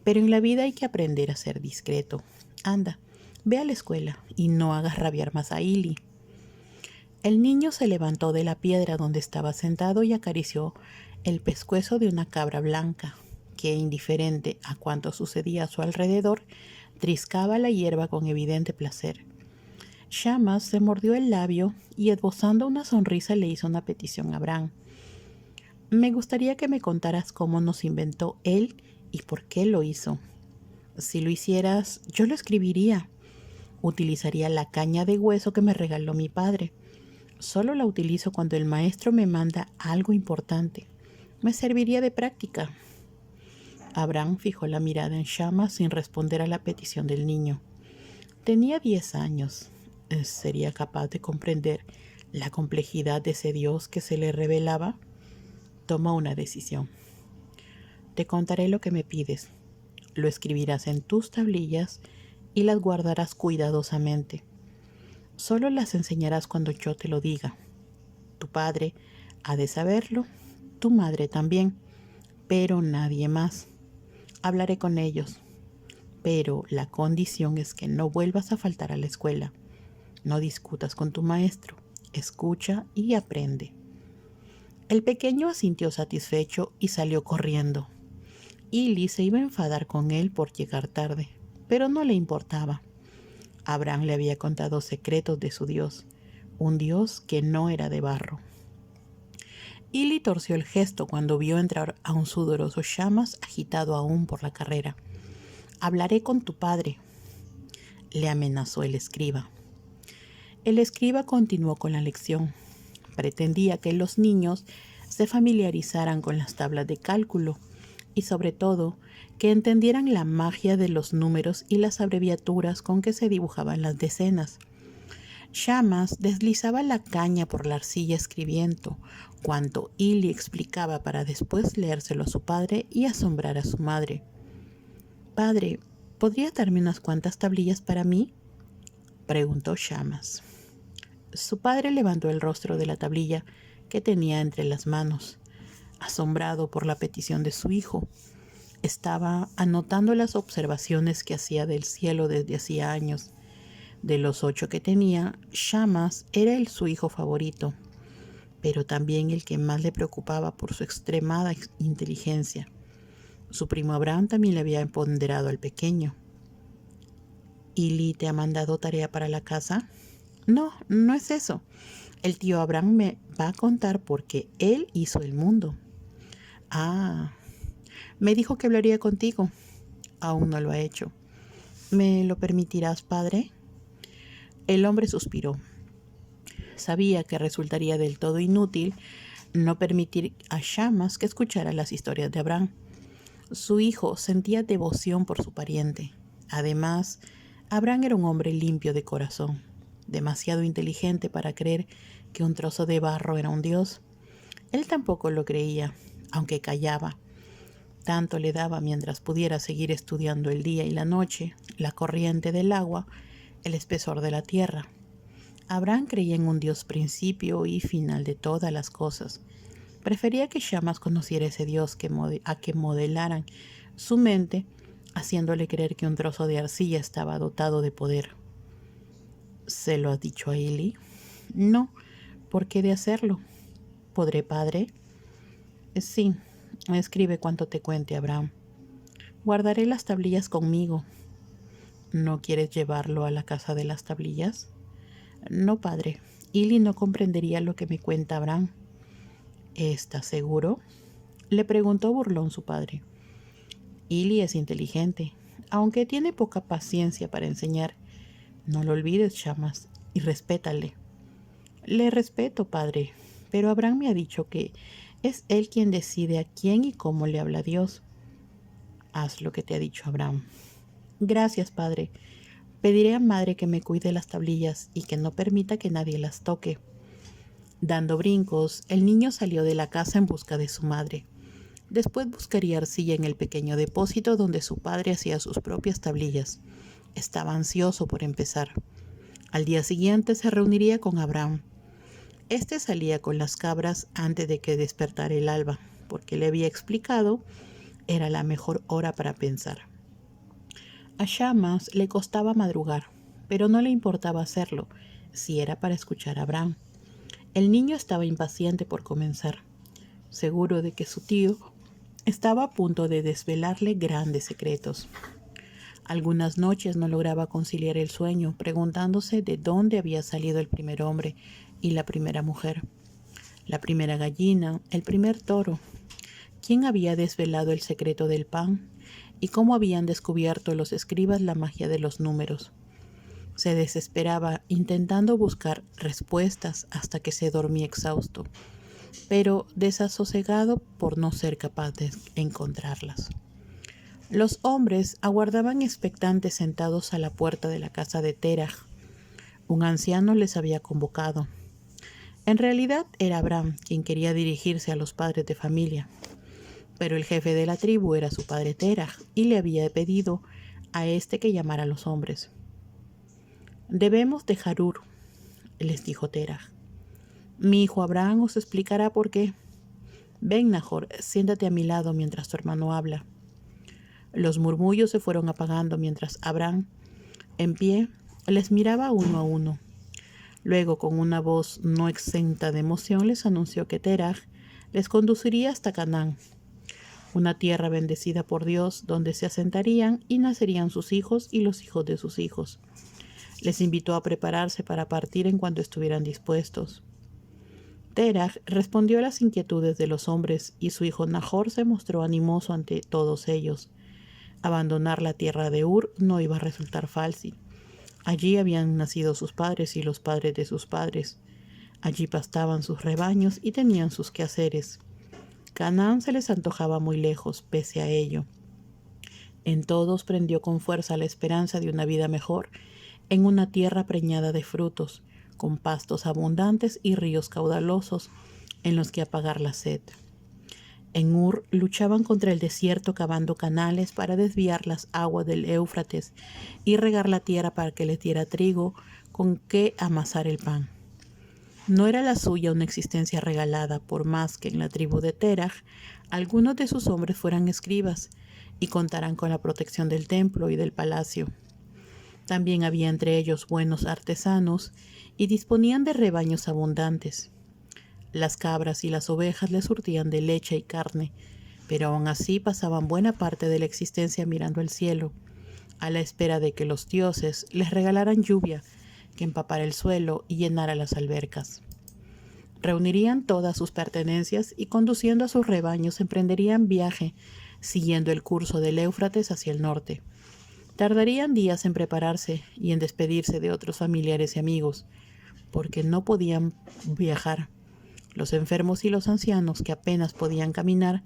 Pero en la vida hay que aprender a ser discreto. Anda, ve a la escuela y no hagas rabiar más a Ili. El niño se levantó de la piedra donde estaba sentado y acarició el pescuezo de una cabra blanca, que, indiferente a cuanto sucedía a su alrededor, triscaba la hierba con evidente placer. Shamas se mordió el labio y, esbozando una sonrisa, le hizo una petición a Abraham. Me gustaría que me contaras cómo nos inventó él y por qué lo hizo. Si lo hicieras, yo lo escribiría. Utilizaría la caña de hueso que me regaló mi padre. Solo la utilizo cuando el maestro me manda algo importante. Me serviría de práctica. Abraham fijó la mirada en Shamas sin responder a la petición del niño. Tenía 10 años. ¿Sería capaz de comprender la complejidad de ese Dios que se le revelaba? Toma una decisión. Te contaré lo que me pides. Lo escribirás en tus tablillas y las guardarás cuidadosamente. Solo las enseñarás cuando yo te lo diga. Tu padre ha de saberlo, tu madre también, pero nadie más. Hablaré con ellos, pero la condición es que no vuelvas a faltar a la escuela. No discutas con tu maestro, escucha y aprende. El pequeño asintió satisfecho y salió corriendo. Ili se iba a enfadar con él por llegar tarde, pero no le importaba. Abraham le había contado secretos de su Dios, un Dios que no era de barro. Ili torció el gesto cuando vio entrar a un sudoroso Shamas agitado aún por la carrera. Hablaré con tu padre, le amenazó el escriba. El escriba continuó con la lección. Pretendía que los niños se familiarizaran con las tablas de cálculo y, sobre todo, que entendieran la magia de los números y las abreviaturas con que se dibujaban las decenas. Shamas deslizaba la caña por la arcilla escribiendo cuanto Ili explicaba para después leérselo a su padre y asombrar a su madre. «Padre, ¿podría darme unas cuantas tablillas para mí?», preguntó Shamas. Su padre levantó el rostro de la tablilla que tenía entre las manos, asombrado por la petición de su hijo. Estaba anotando las observaciones que hacía del cielo desde hacía años. De los 8 que tenía, Shamas era su hijo favorito, pero también el que más le preocupaba por su extremada inteligencia. Su primo Abraham también le había empoderado al pequeño. ¿Ili te ha mandado tarea para la casa? No, no es eso. El tío Abraham me va a contar por qué él hizo el mundo. Ah, me dijo que hablaría contigo. Aún no lo ha hecho. ¿Me lo permitirás, padre? El hombre suspiró. Sabía que resultaría del todo inútil no permitir a Shamas que escuchara las historias de Abraham. Su hijo sentía devoción por su pariente. Además, Abraham era un hombre limpio de corazón, demasiado inteligente para creer que un trozo de barro era un dios. Él tampoco lo creía, aunque callaba. Tanto le daba mientras pudiera seguir estudiando el día y la noche, la corriente del agua, el espesor de la tierra. Abraham creía en un Dios principio y final de todas las cosas. Prefería que Shamas conociera ese Dios a que modelaran su mente, haciéndole creer que un trozo de arcilla estaba dotado de poder. ¿Se lo has dicho a Ili? No, ¿por qué de hacerlo? ¿Podré, padre? Sí, escribe cuanto te cuente, Abraham. Guardaré las tablillas conmigo. ¿No quieres llevarlo a la casa de las tablillas? No, padre. Ili no comprendería lo que me cuenta Abraham. ¿Estás seguro? Le preguntó burlón su padre. Ili es inteligente, aunque tiene poca paciencia para enseñar. No lo olvides, Shamas, y respétale. Le respeto, padre, pero Abraham me ha dicho que es él quien decide a quién y cómo le habla Dios. Haz lo que te ha dicho Abraham. Gracias, padre. Pediré a madre que me cuide las tablillas y que no permita que nadie las toque. Dando brincos, el niño salió de la casa en busca de su madre. Después buscaría arcilla en el pequeño depósito donde su padre hacía sus propias tablillas. Estaba ansioso por empezar. Al día siguiente se reuniría con Abraham. Este salía con las cabras antes de que despertara el alba, porque le había explicado era la mejor hora para pensar. A Shamas le costaba madrugar, pero no le importaba hacerlo, si era para escuchar a Abraham. El niño estaba impaciente por comenzar, seguro de que su tío estaba a punto de desvelarle grandes secretos. Algunas noches no lograba conciliar el sueño, preguntándose de dónde había salido el primer hombre y la primera mujer, la primera gallina, el primer toro, quién había desvelado el secreto del pan y cómo habían descubierto los escribas la magia de los números. Se desesperaba intentando buscar respuestas hasta que se dormía exhausto, pero desasosegado por no ser capaz de encontrarlas. Los hombres aguardaban expectantes sentados a la puerta de la casa de Terah. Un anciano les había convocado. En realidad era Abraham quien quería dirigirse a los padres de familia, pero el jefe de la tribu era su padre Terah y le había pedido a este que llamara a los hombres. Debemos dejar Ur, les dijo Terah. Mi hijo Abraham os explicará por qué. Ven, Nahor, siéntate a mi lado mientras tu hermano habla. Los murmullos se fueron apagando mientras Abraham, en pie, les miraba uno a uno. Luego, con una voz no exenta de emoción, les anunció que Terah les conduciría hasta Canaán, una tierra bendecida por Dios donde se asentarían y nacerían sus hijos y los hijos de sus hijos. Les invitó a prepararse para partir en cuanto estuvieran dispuestos. Terah respondió a las inquietudes de los hombres y su hijo Nahor se mostró animoso ante todos ellos. Abandonar la tierra de Ur no iba a resultar fácil. Allí habían nacido sus padres y los padres de sus padres. Allí pastaban sus rebaños y tenían sus quehaceres. Canaán se les antojaba muy lejos, pese a ello. En todos prendió con fuerza la esperanza de una vida mejor, en una tierra preñada de frutos, con pastos abundantes y ríos caudalosos en los que apagar la sed. En Ur luchaban contra el desierto cavando canales para desviar las aguas del Éufrates y regar la tierra para que les diera trigo con que amasar el pan. No era la suya una existencia regalada, por más que en la tribu de Terah algunos de sus hombres fueran escribas y contaran con la protección del templo y del palacio. También había entre ellos buenos artesanos y disponían de rebaños abundantes. Las cabras y las ovejas les surtían de leche y carne, pero aún así pasaban buena parte de la existencia mirando al cielo, a la espera de que los dioses les regalaran lluvia que empapara el suelo y llenara las albercas. Reunirían todas sus pertenencias y conduciendo a sus rebaños emprenderían viaje, siguiendo el curso del Éufrates hacia el norte. Tardarían días en prepararse y en despedirse de otros familiares y amigos, porque no podían viajar. Los enfermos y los ancianos, que apenas podían caminar,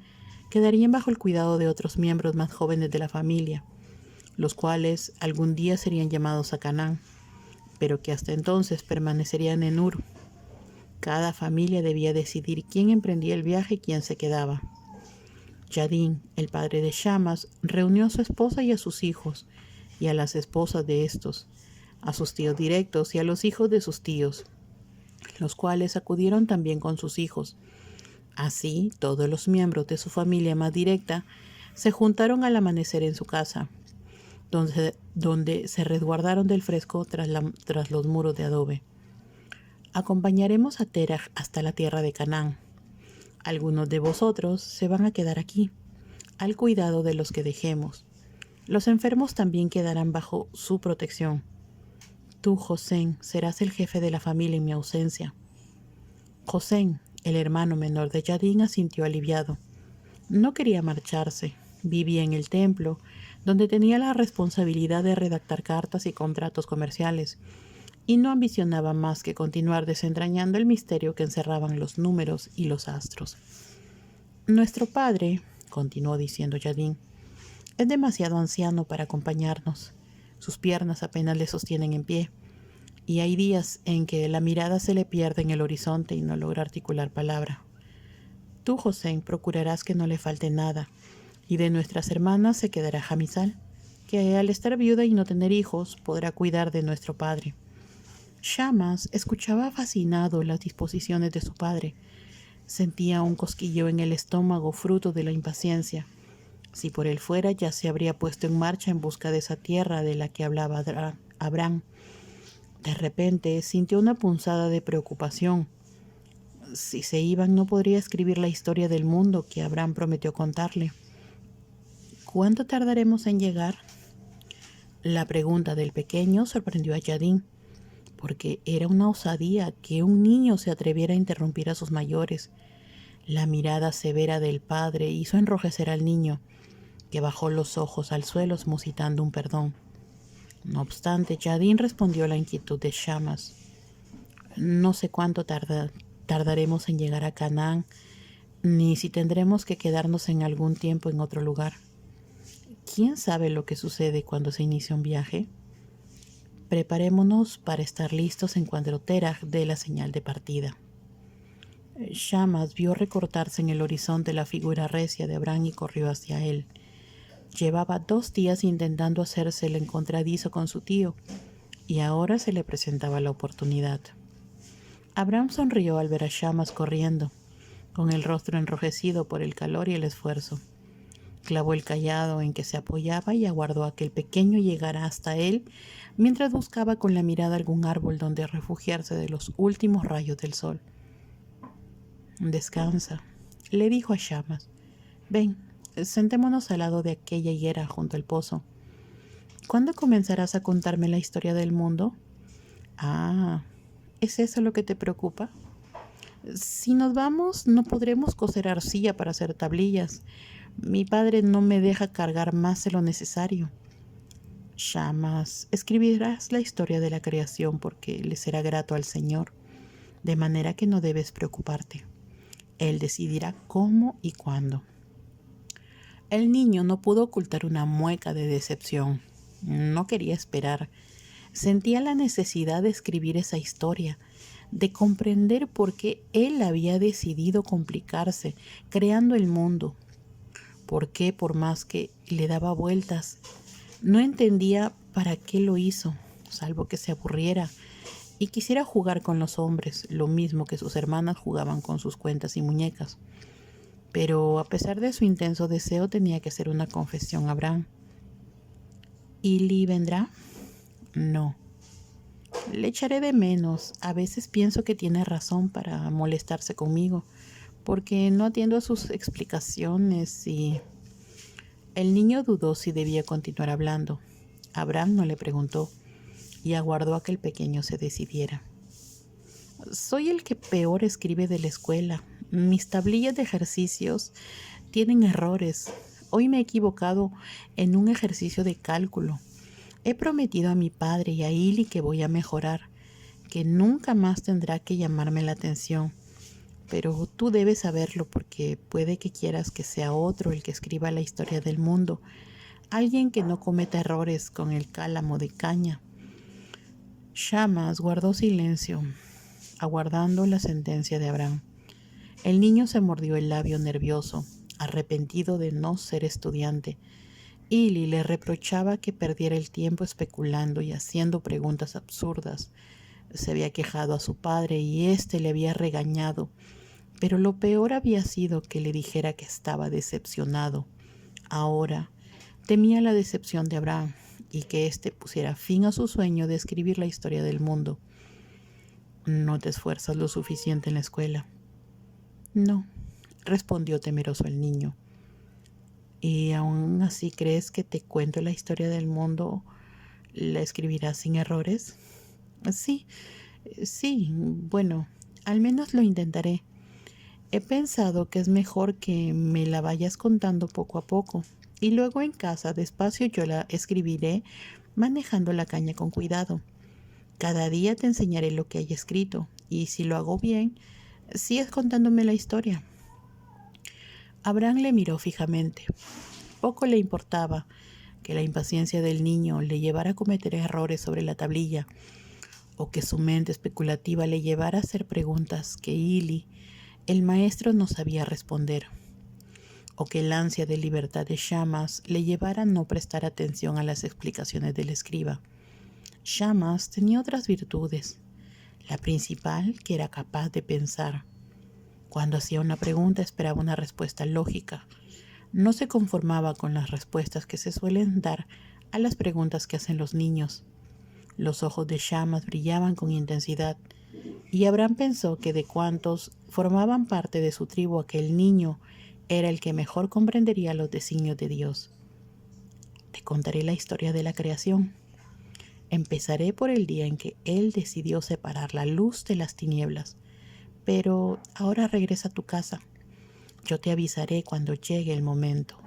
quedarían bajo el cuidado de otros miembros más jóvenes de la familia, los cuales algún día serían llamados a Canaán, pero que hasta entonces permanecerían en Ur. Cada familia debía decidir quién emprendía el viaje y quién se quedaba. Yadín, el padre de Shamas, reunió a su esposa y a sus hijos, y a las esposas de estos, a sus tíos directos y a los hijos de sus tíos, los cuales acudieron también con sus hijos. Así, todos los miembros de su familia más directa se juntaron al amanecer en su casa, donde se resguardaron del fresco tras los muros de adobe. Acompañaremos a Terah hasta la tierra de Canaán. Algunos de vosotros se van a quedar aquí. al cuidado de los que dejemos. Los enfermos también quedarán bajo su protección. Tú, Josén, serás el jefe de la familia en mi ausencia. Josén, el hermano menor de Yadín, asintió aliviado. No quería marcharse. Vivía en el templo, donde tenía la responsabilidad de redactar cartas y contratos comerciales, y no ambicionaba más que continuar desentrañando el misterio que encerraban los números y los astros. Nuestro padre, continuó diciendo Yadín, es demasiado anciano para acompañarnos. Sus piernas apenas le sostienen en pie, y hay días en que la mirada se le pierde en el horizonte y no logra articular palabra. Tú, José, procurarás que no le falte nada, y de nuestras hermanas se quedará Jamisal, que al estar viuda y no tener hijos podrá cuidar de nuestro padre. Shamas escuchaba fascinado las disposiciones de su padre. Sentía un cosquilleo en el estómago fruto de la impaciencia. Si por él fuera, ya se habría puesto en marcha en busca de esa tierra de la que hablaba Abraham. De repente sintió una punzada de preocupación. Si se iban, no podría escribir la historia del mundo que Abraham prometió contarle. ¿Cuánto tardaremos en llegar? La pregunta del pequeño sorprendió a Yadín, porque era una osadía que un niño se atreviera a interrumpir a sus mayores. La mirada severa del padre hizo enrojecer al niño, que bajó los ojos al suelo musitando un perdón. No obstante, Yadín respondió a la inquietud de Shamas. No sé cuánto tardaremos en llegar a Canaán, ni si tendremos que quedarnos en algún tiempo en otro lugar. ¿Quién sabe lo que sucede cuando se inicia un viaje? Preparémonos para estar listos en cuanto Terah dé la señal de partida. Shamas vio recortarse en el horizonte la figura recia de Abraham y corrió hacia él. Llevaba 2 días intentando hacerse el encontradizo con su tío, y ahora se le presentaba la oportunidad. Abraham sonrió al ver a Shamas corriendo, con el rostro enrojecido por el calor y el esfuerzo. Clavó el cayado en que se apoyaba y aguardó a que el pequeño llegara hasta él, mientras buscaba con la mirada algún árbol donde refugiarse de los últimos rayos del sol. Descansa, le dijo a Shamas. Ven, sentémonos al lado de aquella higuera junto al pozo. ¿Cuándo comenzarás a contarme la historia del mundo? Ah, ¿es eso lo que te preocupa? Si nos vamos, no podremos cocer arcilla para hacer tablillas. Mi padre no me deja cargar más de lo necesario. Shamas, escribirás la historia de la creación porque le será grato al Señor, de manera que no debes preocuparte. Él decidirá cómo y cuándo. El niño no pudo ocultar una mueca de decepción. No quería esperar. Sentía la necesidad de escribir esa historia, de comprender por qué él había decidido complicarse, creando el mundo. Por qué, por más que le daba vueltas, no entendía para qué lo hizo, salvo que se aburriera y quisiera jugar con los hombres, lo mismo que sus hermanas jugaban con sus cuentas y muñecas. Pero a pesar de su intenso deseo, tenía que hacer una confesión a Abraham. ¿Ili vendrá? No. Le echaré de menos. A veces pienso que tiene razón para molestarse conmigo, porque no atiendo a sus explicaciones y... El niño dudó si debía continuar hablando. Abraham no le preguntó y aguardó a que el pequeño se decidiera. Soy el que peor escribe de la escuela. Mis tablillas de ejercicios tienen errores. Hoy me he equivocado en un ejercicio de cálculo. He prometido a mi padre y a Ili que voy a mejorar, que nunca más tendrá que llamarme la atención. Pero tú debes saberlo porque puede que quieras que sea otro el que escriba la historia del mundo, alguien que no cometa errores con el cálamo de caña. Shamas guardó silencio, aguardando la sentencia de Abraham. El niño se mordió el labio nervioso, arrepentido de no ser estudiante. Ili le reprochaba que perdiera el tiempo especulando y haciendo preguntas absurdas. Se había quejado a su padre y éste le había regañado, pero lo peor había sido que le dijera que estaba decepcionado. Ahora temía la decepción de Abraham y que éste pusiera fin a su sueño de escribir la historia del mundo. ¿No te esfuerzas lo suficiente en la escuela? No, respondió temeroso el niño. ¿Y aún así crees que te cuento la historia del mundo la escribirás sin errores? Sí, sí, bueno, al menos lo intentaré. He pensado que es mejor que me la vayas contando poco a poco y luego en casa despacio yo la escribiré manejando la caña con cuidado. Cada día te enseñaré lo que haya escrito y si lo hago bien, sigues contándome la historia. Abraham le miró fijamente. Poco le importaba que la impaciencia del niño le llevara a cometer errores sobre la tablilla o que su mente especulativa le llevara a hacer preguntas que Ili, el maestro, no sabía responder, o que el ansia de libertad de Shamas le llevara a no prestar atención a las explicaciones del escriba. Shamas tenía otras virtudes. La principal, que era capaz de pensar. Cuando hacía una pregunta esperaba una respuesta lógica. No se conformaba con las respuestas que se suelen dar a las preguntas que hacen los niños. Los ojos de Shamas brillaban con intensidad, y Abraham pensó que de cuantos formaban parte de su tribu aquel niño era el que mejor comprendería los designios de Dios. Te contaré la historia de la creación. Empezaré por el día en que Él decidió separar la luz de las tinieblas. Pero ahora regresa a tu casa. Yo te avisaré cuando llegue el momento.